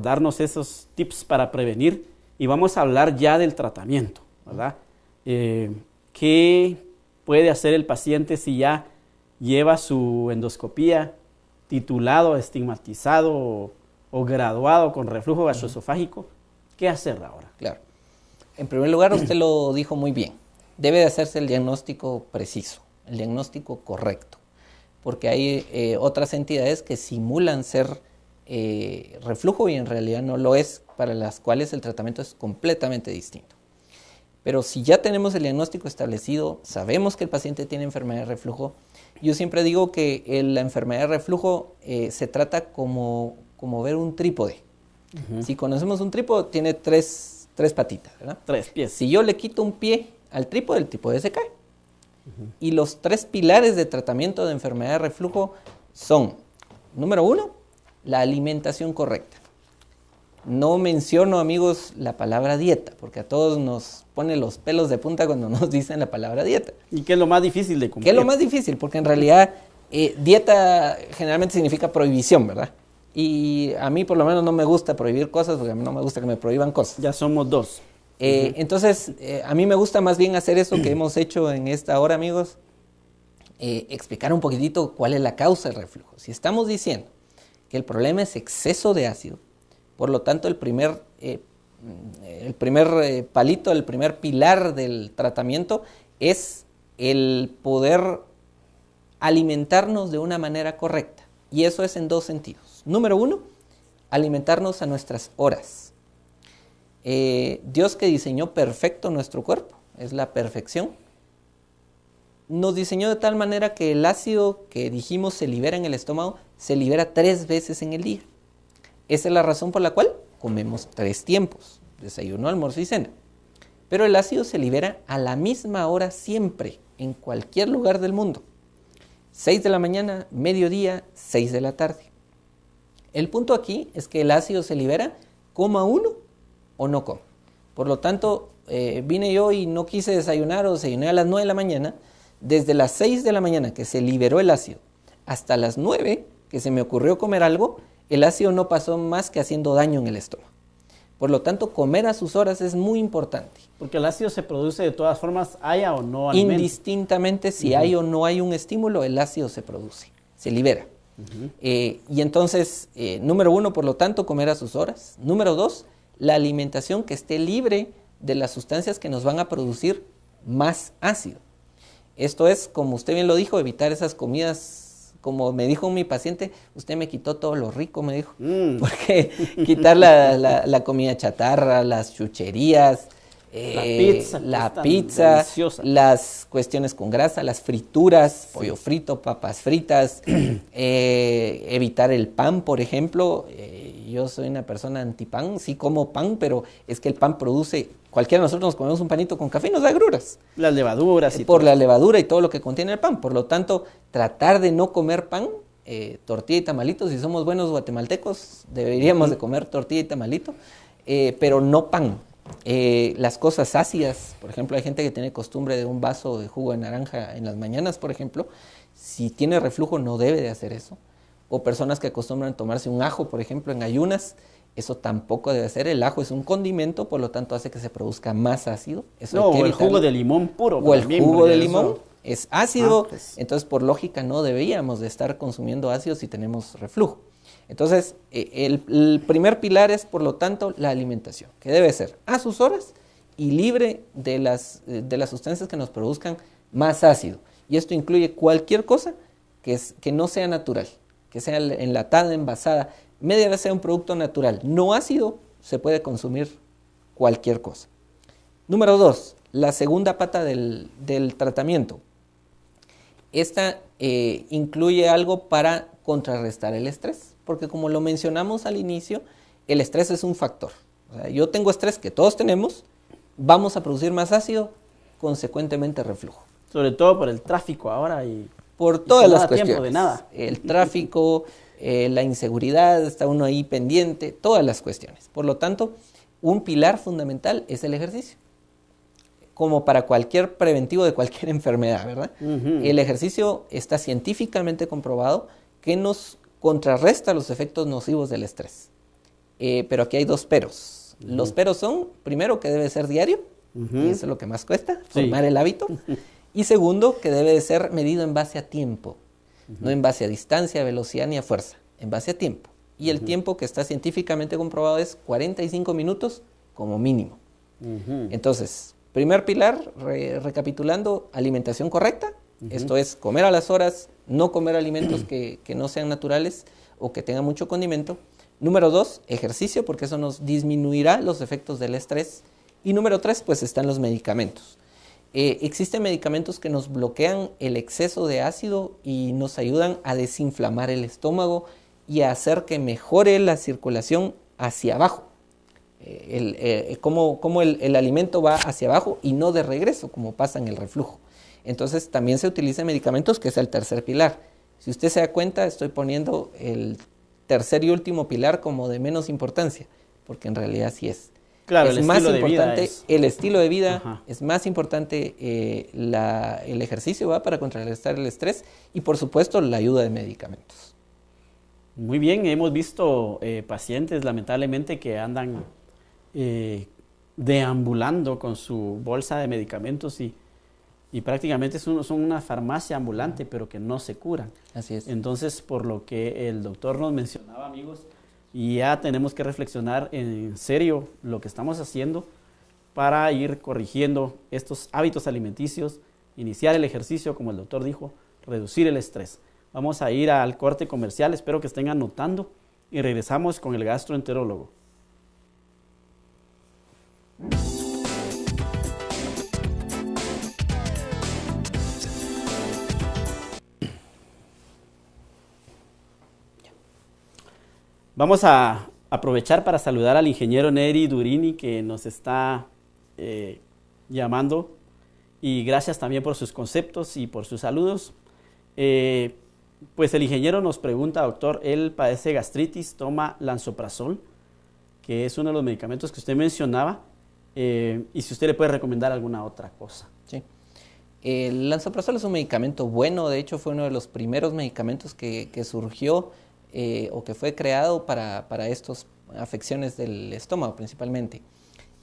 darnos esos tips para prevenir. Y vamos a hablar ya del tratamiento, ¿verdad? ¿Qué puede hacer el paciente si ya lleva su endoscopía titulado, estigmatizado o graduado con reflujo gastroesofágico? ¿Qué hacer ahora? Claro. En primer lugar, usted lo dijo muy bien. Debe de hacerse el diagnóstico preciso, el diagnóstico correcto, porque hay otras entidades que simulan ser reflujo y en realidad no lo es, para las cuales el tratamiento es completamente distinto. Pero si ya tenemos el diagnóstico establecido, sabemos que el paciente tiene enfermedad de reflujo, yo siempre digo que la enfermedad de reflujo se trata como ver un trípode. Si conocemos un trípode, tiene tres patitas, ¿verdad? 3 pies. Si yo le quito un pie al trípode, el trípode se cae. Y los 3 pilares de tratamiento de enfermedad de reflujo son, número 1, la alimentación correcta. No menciono, amigos, la palabra dieta, porque a todos nos pone los pelos de punta cuando nos dicen la palabra dieta. ¿Y qué es lo más difícil de cumplir? ¿Qué es lo más difícil? Porque en realidad dieta generalmente significa prohibición, ¿verdad? Y a mí por lo menos no me gusta prohibir cosas, porque a mí no me gusta que me prohíban cosas. Ya somos 2. Entonces, a mí me gusta más bien hacer eso que hemos hecho en esta hora, amigos, explicar un poquitito cuál es la causa del reflujo. Si estamos diciendo que el problema es exceso de ácido, por lo tanto, el primer palito, el primer pilar del tratamiento es el poder alimentarnos de una manera correcta. Y eso es en 2 sentidos. Número 1, alimentarnos a nuestras horas. Dios, que diseñó perfecto nuestro cuerpo, es la perfección, nos diseñó de tal manera que el ácido que dijimos se libera en el estómago, se libera 3 veces en el día. Esa es la razón por la cual comemos 3 tiempos, desayuno, almuerzo y cena. Pero el ácido se libera a la misma hora siempre, en cualquier lugar del mundo. 6 de la mañana, mediodía, 6 de la tarde. El punto aquí es que el ácido se libera, coma uno o no coma. Por lo tanto, vine yo y no quise desayunar o desayuné a las 9 de la mañana. Desde las 6 de la mañana que se liberó el ácido hasta las 9 que se me ocurrió comer algo, el ácido no pasó más que haciendo daño en el estómago. Por lo tanto, comer a sus horas es muy importante. Porque el ácido se produce de todas formas, haya o no alimento. Indistintamente si hay o no hay un estímulo, el ácido se produce, se libera. Y entonces, número 1, por lo tanto, comer a sus horas. Número 2, la alimentación que esté libre de las sustancias que nos van a producir más ácido. Esto es, como usted bien lo dijo, evitar esas comidas, como me dijo mi paciente, usted me quitó todo lo rico, me dijo. Porque quitar la comida chatarra, las chucherías, la pizza, las cuestiones con grasa, las frituras, pollo frito, papas fritas, evitar el pan, por ejemplo. Yo soy una persona antipan, sí como pan, pero es que el pan produce, cualquiera de nosotros nos comemos un panito con café y nos da agruras. Las levaduras y por la levadura y todo lo que contiene el pan. Por lo tanto, tratar de no comer pan, tortilla y tamalitos, si somos buenos guatemaltecos, deberíamos de comer tortilla y tamalito, pero no pan. Las cosas ácidas, por ejemplo, hay gente que tiene costumbre de un vaso de jugo de naranja en las mañanas, por ejemplo. Si tiene reflujo no debe de hacer eso. O personas que acostumbran tomarse un ajo, por ejemplo, en ayunas, Eso tampoco debe ser. El ajo es un condimento, por lo tanto hace que se produzca más ácido. Eso No, hay que o el evitarlo. jugo de limón puro. O el también, jugo porque de eso- limón es ácido, pues. entonces por lógica no deberíamos de estar consumiendo ácido si tenemos reflujo. Entonces, el primer pilar es, por lo tanto, la alimentación, que debe ser a sus horas y libre de las sustancias que nos produzcan más ácido. Y esto incluye cualquier cosa que no sea natural, que sea enlatada, envasada, media vez sea un producto natural, no ácido, se puede consumir cualquier cosa. Número 2, la segunda pata del tratamiento. Esta incluye algo para contrarrestar el estrés, porque como lo mencionamos al inicio, el estrés es un factor. O sea, yo tengo estrés, que todos tenemos, vamos a producir más ácido, consecuentemente reflujo. Sobre todo por el tráfico ahora y Por y todas que no las da tiempo cuestiones. de nada. El tráfico, la inseguridad, está uno ahí pendiente, todas las cuestiones. Por lo tanto, un pilar fundamental es el ejercicio, como para cualquier preventivo de cualquier enfermedad, ¿verdad? El ejercicio está científicamente comprobado que nos contrarresta los efectos nocivos del estrés. Pero aquí hay dos peros. Los peros son, primero, que debe ser diario, y eso es lo que más cuesta, formar el hábito. Y segundo, que debe de ser medido en base a tiempo, no en base a distancia, velocidad ni a fuerza, en base a tiempo. Y el tiempo que está científicamente comprobado es 45 minutos como mínimo. Entonces, primer pilar, recapitulando, alimentación correcta. Esto es comer a las horas, no comer alimentos que no sean naturales o que tengan mucho condimento. Número 2, ejercicio, porque eso nos disminuirá los efectos del estrés. Y número 3, pues están los medicamentos. Existen medicamentos que nos bloquean el exceso de ácido y nos ayudan a desinflamar el estómago y a hacer que mejore la circulación hacia abajo. Como el alimento va hacia abajo y no de regreso, como pasa en el reflujo. Entonces también se utilizan medicamentos, que es el tercer pilar. Si usted se da cuenta, estoy poniendo el tercer y último pilar como de menos importancia, porque en realidad sí es. Claro, Es el más estilo de vida importante es- el estilo de vida, Ajá. es más importante el ejercicio, ¿va? Para contrarrestar el estrés y por supuesto la ayuda de medicamentos. Muy bien, hemos visto pacientes lamentablemente que andan deambulando con su bolsa de medicamentos y prácticamente son una farmacia ambulante, pero que no se curan. Así es. Entonces, por lo que el doctor nos mencionaba, amigos, y ya tenemos que reflexionar en serio lo que estamos haciendo para ir corrigiendo estos hábitos alimenticios, iniciar el ejercicio, como el doctor dijo, reducir el estrés. Vamos a ir al corte comercial, espero que estén anotando y regresamos con el gastroenterólogo. Vamos a aprovechar para saludar al ingeniero Neri Durini, que nos está llamando, y gracias también por sus conceptos y por sus saludos. Pues el ingeniero nos pregunta, doctor, él padece gastritis, toma lansoprazol, que es uno de los medicamentos que usted mencionaba, y si usted le puede recomendar alguna otra cosa. Sí. El lansoprazol es un medicamento bueno, de hecho fue uno de los primeros medicamentos que surgió o que fue creado para estas afecciones del estómago principalmente.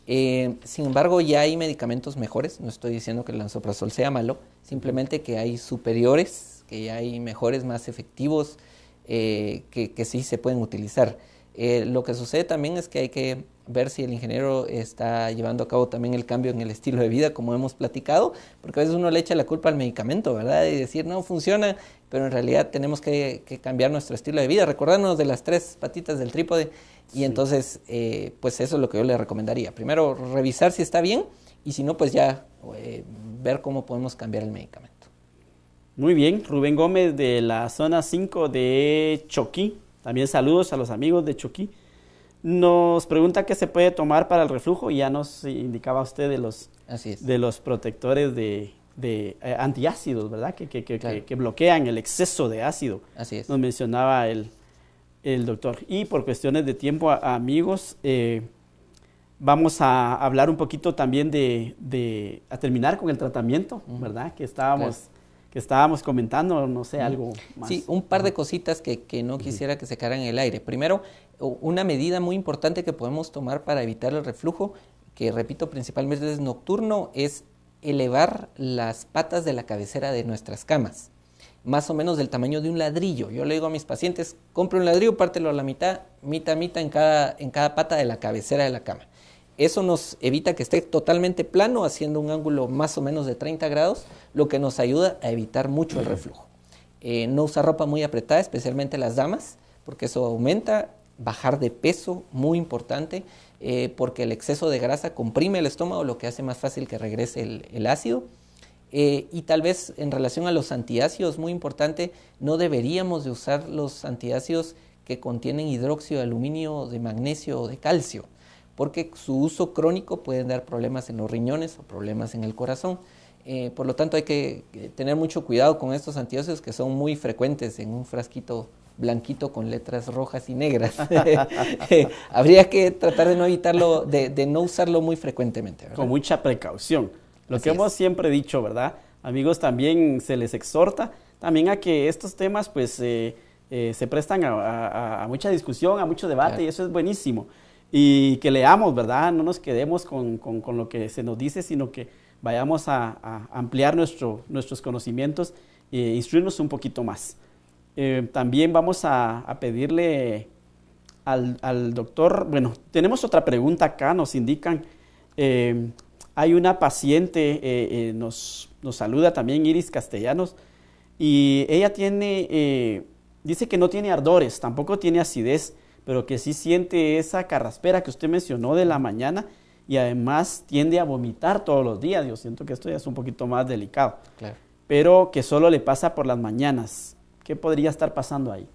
Sin embargo, ya hay medicamentos mejores, no estoy diciendo que el lansoprazol sea malo, simplemente que hay superiores, que ya hay mejores, más efectivos, que sí se pueden utilizar. Lo que sucede también es que hay que ver si el ingeniero está llevando a cabo también el cambio en el estilo de vida, como hemos platicado, porque a veces uno le echa la culpa al medicamento, ¿verdad? Y decir, no funciona, pero en realidad tenemos que cambiar nuestro estilo de vida, recordarnos de las 3 patitas del trípode, y sí. Entonces, pues eso es lo que yo le recomendaría. Primero, revisar si está bien, y si no, pues ya ver cómo podemos cambiar el medicamento. Muy bien, Rubén Gómez de la zona 5 de Choquí, también saludos a los amigos de Choquí. Nos pregunta qué se puede tomar para el reflujo y ya nos indicaba usted de los protectores de antiácidos, ¿verdad? Claro. Que bloquean el exceso de ácido. Así es. Nos mencionaba el doctor. Y por cuestiones de tiempo, amigos, vamos a hablar un poquito también a terminar con el tratamiento, ¿verdad? Que que estábamos comentando, no sé, algo más. Sí, un par de cositas que no quisiera que se quedaran en el aire. Primero, una medida muy importante que podemos tomar para evitar el reflujo, que repito, principalmente es nocturno, es elevar las patas de la cabecera de nuestras camas, más o menos del tamaño de un ladrillo. Yo le digo a mis pacientes, compre un ladrillo, pártelo a la mitad en cada pata de la cabecera de la cama. Eso nos evita que esté totalmente plano, haciendo un ángulo más o menos de 30 grados, lo que nos ayuda a evitar mucho el reflujo. No usar ropa muy apretada, especialmente las damas, porque eso aumenta. Bajar de peso, muy importante, porque el exceso de grasa comprime el estómago, lo que hace más fácil que regrese el ácido. Y tal vez en relación a los antiácidos, muy importante, no deberíamos de usar los antiácidos que contienen hidróxido de aluminio, de magnesio o de calcio, porque su uso crónico puede dar problemas en los riñones o problemas en el corazón. Por lo tanto, hay que tener mucho cuidado con estos antiácidos que son muy frecuentes en un frasquito blanquito con letras rojas y negras. Habría que tratar de no evitarlo, de no usarlo muy frecuentemente, ¿verdad? Con mucha precaución. Lo Así que hemos es. siempre dicho, ¿verdad? Amigos, también se les exhorta también a que estos temas pues se prestan a mucha discusión, a mucho debate, Claro. y eso es buenísimo. Y que leamos, ¿verdad? No nos quedemos con lo que se nos dice, sino que vayamos a ampliar nuestros conocimientos e instruirnos un poquito más. También vamos a pedirle al doctor, bueno, tenemos otra pregunta acá, nos indican, hay una paciente, nos saluda también Iris Castellanos, y ella dice que no tiene ardores, tampoco tiene acidez, pero que sí siente esa carraspera que usted mencionó de la mañana, y además tiende a vomitar todos los días. Yo siento que esto ya es un poquito más delicado, Claro. pero que solo le pasa por las mañanas. ¿Qué podría estar pasando ahí?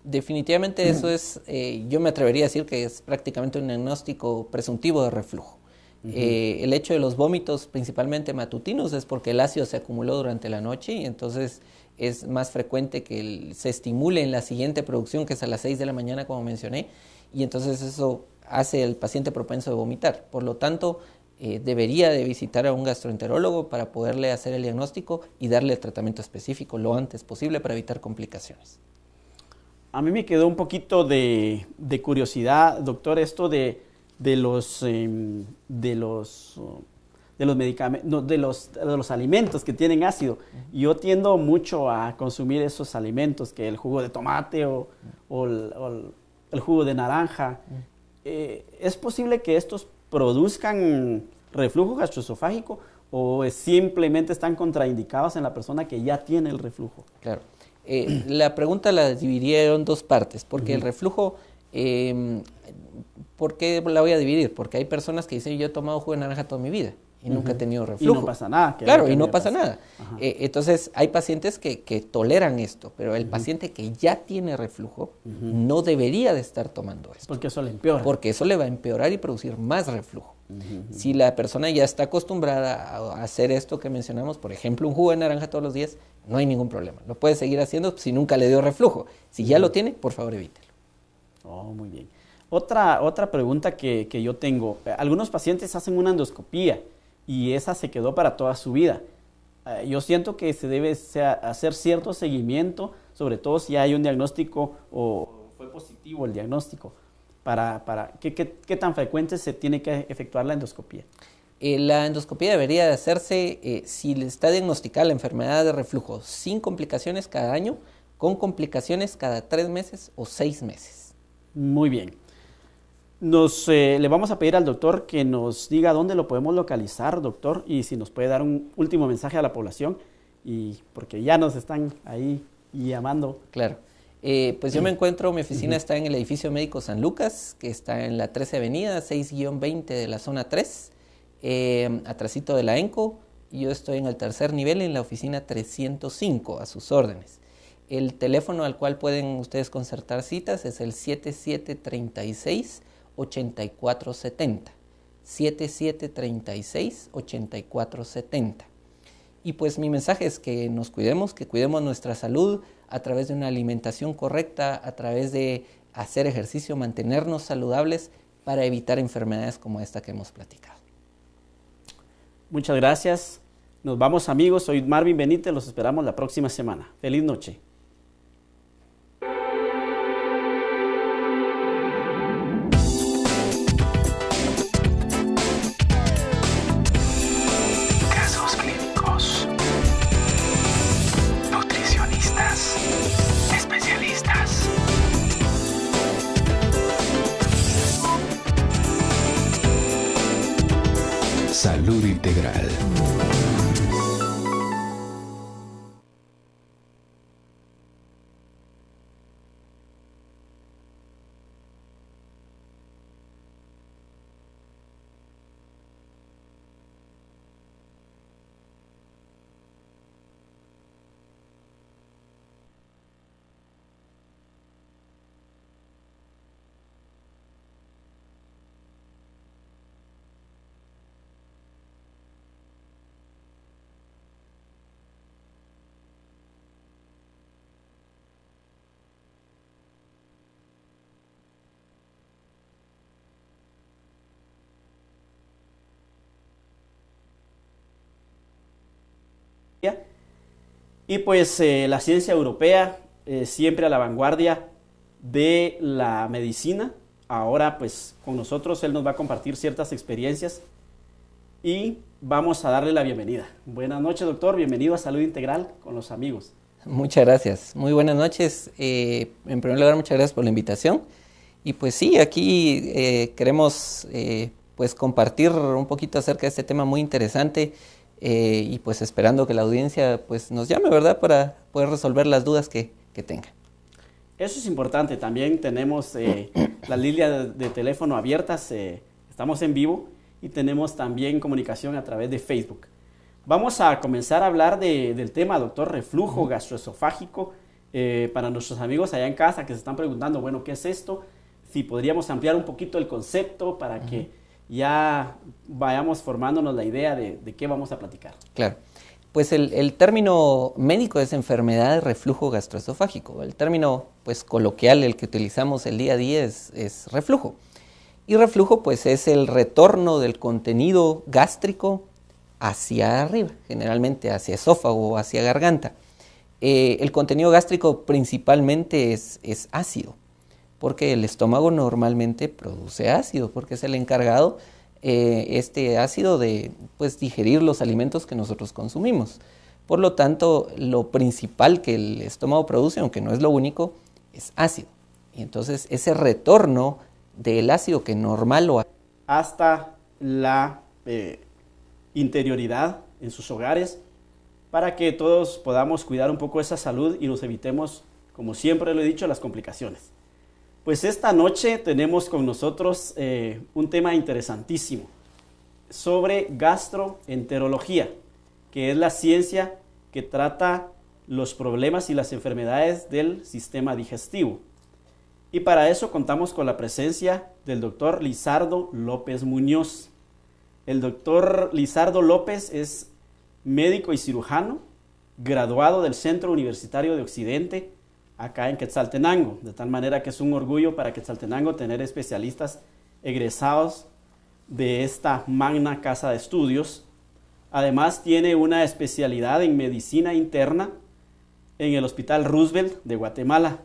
Definitivamente eso es, yo me atrevería a decir que es prácticamente un diagnóstico presuntivo de reflujo. El hecho de los vómitos, principalmente matutinos, es porque el ácido se acumuló durante la noche y entonces es más frecuente que se estimule en la siguiente producción, que es a las 6 de la mañana, como mencioné, y entonces eso hace al paciente propenso de vomitar. Por lo tanto, debería de visitar a un gastroenterólogo para poderle hacer el diagnóstico y darle el tratamiento específico lo antes posible para evitar complicaciones. A mí me quedó un poquito de curiosidad, doctor, esto de los medicamentos, no, de los alimentos que tienen ácido. Yo tiendo mucho a consumir esos alimentos, que el jugo de tomate o el jugo de naranja. ¿Es posible que estos produzcan reflujo gastroesofágico o simplemente están contraindicados en la persona que ya tiene el reflujo? Claro. La pregunta la dividiría en dos partes, porque el reflujo, ¿por qué la voy a dividir? Porque hay personas que dicen, yo he tomado jugo de naranja toda mi vida y nunca he tenido reflujo. Y no pasa nada. Claro, y no pasa nada. Entonces, hay pacientes que toleran esto, pero el paciente que ya tiene reflujo no debería de estar tomando esto. Porque eso le empeora. Porque eso le va a empeorar y producir más reflujo. Si la persona ya está acostumbrada a hacer esto que mencionamos, por ejemplo, un jugo de naranja todos los días, no hay ningún problema. Lo puede seguir haciendo si nunca le dio reflujo. Si ya lo tiene, por favor, evítelo. Oh, muy bien. Otra pregunta que yo tengo. Algunos pacientes hacen una endoscopía y esa se quedó para toda su vida. Yo siento que se debe hacer cierto seguimiento, sobre todo si hay un diagnóstico o fue positivo el diagnóstico. ¿Qué tan frecuente se tiene que efectuar la endoscopía? La endoscopía debería de hacerse si le está diagnosticada la enfermedad de reflujo sin complicaciones cada año, con complicaciones cada 3 meses o 6 meses. Muy bien. Le vamos a pedir al doctor que nos diga dónde lo podemos localizar, doctor, y si nos puede dar un último mensaje a la población, porque ya nos están ahí llamando. Claro. Pues yo me encuentro, mi oficina está en el edificio médico San Lucas, que está en la 13 Avenida, 6-20 de la zona 3, atrasito de la ENCO. Yo estoy en el 3er nivel en la oficina 305, a sus órdenes. El teléfono al cual pueden ustedes concertar citas es el 7736-8470. 7736-8470. Y pues mi mensaje es que nos cuidemos, que cuidemos nuestra salud a través de una alimentación correcta, a través de hacer ejercicio, mantenernos saludables para evitar enfermedades como esta que hemos platicado. Muchas gracias, Nos vamos, amigos. Soy Marvin Benítez. Los esperamos la próxima semana. Feliz noche. Casos clínicos. Nutricionistas. Especialistas. Salud integral. Y pues la ciencia europea, siempre a la vanguardia de la medicina. Ahora pues con nosotros él nos va a compartir ciertas experiencias y vamos a darle la bienvenida. Buenas noches, doctor, bienvenido a Salud Integral con los amigos. Muchas gracias, muy buenas noches. En primer lugar, muchas gracias por la invitación. Y pues sí, aquí queremos pues compartir un poquito acerca de este tema muy interesante. Y pues esperando que la audiencia pues nos llame, ¿verdad? Para poder resolver las dudas que tenga. Eso es importante. También tenemos las líneas de teléfono abiertas. Estamos en vivo y tenemos también comunicación a través de Facebook. Vamos a comenzar a hablar del tema, doctor, reflujo gastroesofágico. Para nuestros amigos allá en casa que se están preguntando, bueno, ¿qué es esto? Si podríamos ampliar un poquito el concepto para que ya vayamos formándonos la idea de qué vamos a platicar. Claro, pues el término médico es enfermedad de reflujo gastroesofágico. El término pues coloquial, el que utilizamos el día a día es reflujo. Y reflujo pues es el retorno del contenido gástrico hacia arriba, generalmente hacia esófago o hacia garganta. El contenido gástrico principalmente es ácido, porque el estómago normalmente produce ácido, porque es el encargado este ácido de pues, digerir los alimentos que nosotros consumimos. Por lo tanto, lo principal que el estómago produce, aunque no es lo único, es ácido. Y entonces ese retorno del ácido que normal lo hasta la interioridad en sus hogares, para que todos podamos cuidar un poco esa salud y nos evitemos, como siempre lo he dicho, las complicaciones. Pues esta noche tenemos con nosotros un tema interesantísimo sobre gastroenterología, que es la ciencia que trata los problemas y las enfermedades del sistema digestivo. Y para eso contamos con la presencia del doctor Lizardo López Muñoz. El doctor Lizardo López es médico y cirujano, graduado del Centro Universitario de Occidente, acá en Quetzaltenango, de tal manera que es un orgullo para Quetzaltenango tener especialistas egresados de esta magna casa de estudios. Además tiene una especialidad en medicina interna en el Hospital Roosevelt de Guatemala.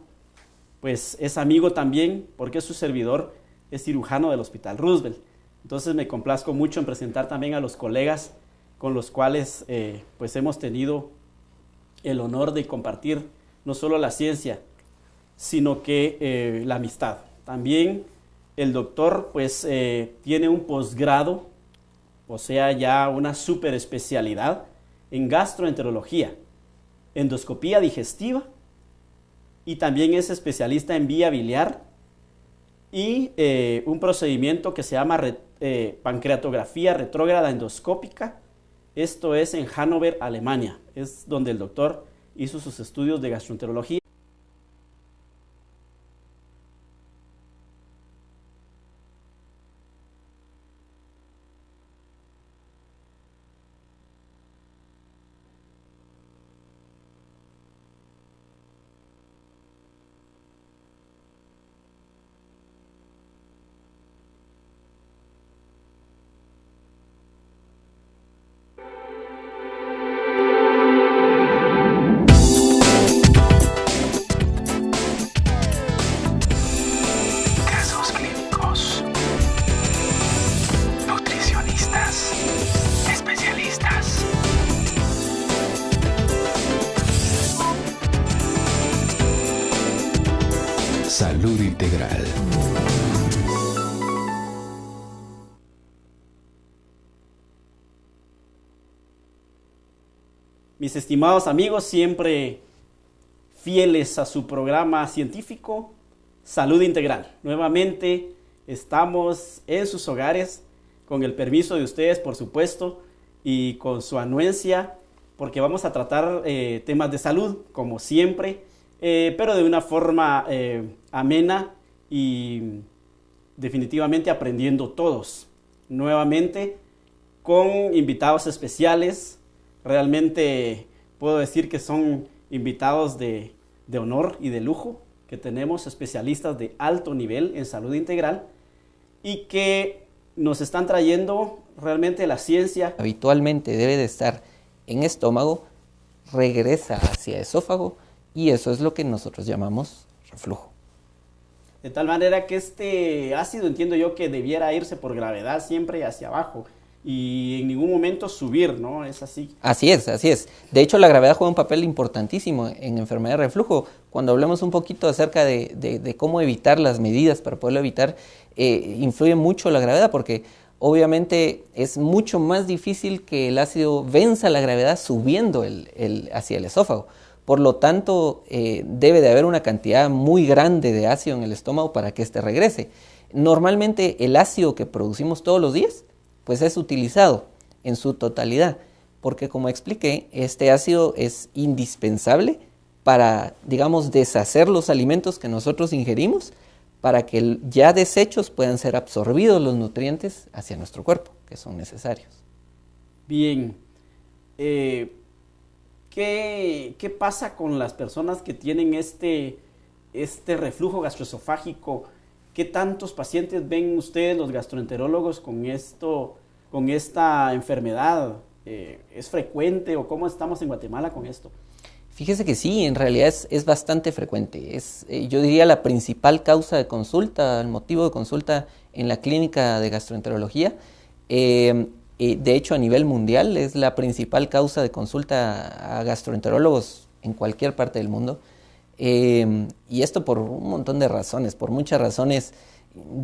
Pues es amigo también, porque su servidor es cirujano del Hospital Roosevelt. Entonces me complazco mucho en presentar también a los colegas con los cuales pues hemos tenido el honor de compartir no solo la ciencia, sino que la amistad. También el doctor pues tiene un posgrado, o sea ya una super especialidad en gastroenterología, endoscopía digestiva, y también es especialista en vía biliar y un procedimiento que se llama pancreatografía retrógrada endoscópica. Esto es en Hannover, Alemania. Es donde el doctor hizo sus estudios de gastroenterología. Salud Integral. Mis estimados amigos, siempre fieles a su programa científico Salud Integral. Nuevamente estamos en sus hogares, con el permiso de ustedes, por supuesto, y con su anuencia, porque vamos a tratar temas de salud, como siempre, pero de una forma amena y definitivamente aprendiendo todos. Nuevamente con invitados especiales. Realmente puedo decir que son invitados de honor y de lujo, que tenemos especialistas de alto nivel en salud integral y que nos están trayendo realmente la ciencia. Habitualmente debe de estar en estómago, regresa hacia esófago y eso es lo que nosotros llamamos reflujo. De tal manera que este ácido, entiendo yo, que debiera irse por gravedad siempre hacia abajo y en ningún momento subir, ¿no? ¿Es así? Así es, así es. De hecho, la gravedad juega un papel importantísimo en enfermedad de reflujo. Cuando hablamos un poquito acerca de cómo evitar las medidas para poderlo evitar, influye mucho la gravedad porque obviamente es mucho más difícil que el ácido venza la gravedad subiendo hacia el esófago. Por lo tanto, debe de haber una cantidad muy grande de ácido en el estómago para que éste regrese. Normalmente el ácido que producimos todos los días pues es utilizado en su totalidad, porque como expliqué, este ácido es indispensable para, digamos, deshacer los alimentos que nosotros ingerimos, para que ya desechos puedan ser absorbidos los nutrientes hacia nuestro cuerpo, que son necesarios. Bien, ¿qué pasa con las personas que tienen este reflujo gastroesofágico? ¿Qué tantos pacientes ven ustedes, los gastroenterólogos, con esta enfermedad? ¿Es frecuente o cómo estamos en Guatemala con esto? Fíjese que sí, en realidad es bastante frecuente. Es, yo diría, la principal causa de consulta, el motivo de consulta en la clínica de gastroenterología. De hecho, a nivel mundial es la principal causa de consulta a gastroenterólogos en cualquier parte del mundo. Y esto por un montón de razones, por muchas razones.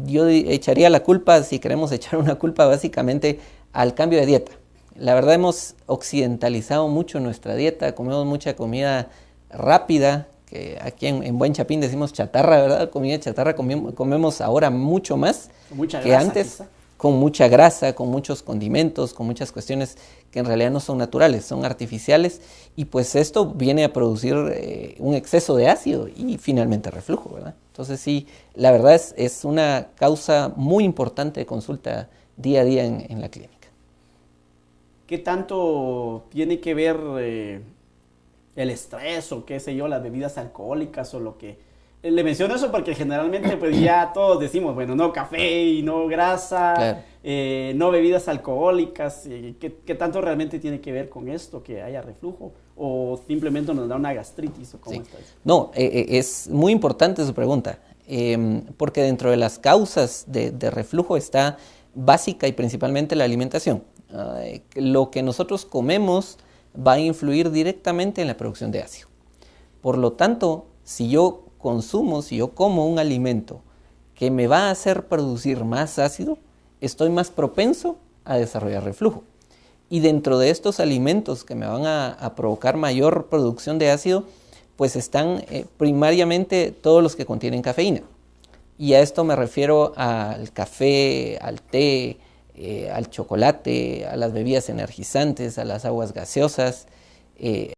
Yo echaría la culpa, si queremos echar una culpa, básicamente al cambio de dieta. La verdad hemos occidentalizado mucho nuestra dieta, comemos mucha comida rápida, que aquí en Buen Chapín decimos chatarra, ¿verdad? Comida chatarra comemos ahora mucho más que antes. Quizá. Con mucha grasa, con muchos condimentos, con muchas cuestiones que en realidad no son naturales, son artificiales, y pues esto viene a producir un exceso de ácido y finalmente reflujo, ¿verdad? Entonces sí, la verdad es una causa muy importante de consulta día a día en la clínica. ¿Qué tanto tiene que ver el estrés o qué sé yo, las bebidas alcohólicas o lo que... Le menciono eso porque generalmente pues ya todos decimos, bueno, no café y no grasa, claro. No bebidas alcohólicas. ¿Qué tanto realmente tiene que ver con esto, que haya reflujo? ¿O simplemente nos da una gastritis? ¿O cómo está eso? No, es muy importante su pregunta, porque dentro de las causas de reflujo está básica y principalmente la alimentación. Lo que nosotros comemos va a influir directamente en la producción de ácido. Por lo tanto, si yo como un alimento que me va a hacer producir más ácido, estoy más propenso a desarrollar reflujo. Y dentro de estos alimentos que me van a provocar mayor producción de ácido, pues están primariamente todos los que contienen cafeína. Y a esto me refiero al café, al té, al chocolate, a las bebidas energizantes, a las aguas gaseosas,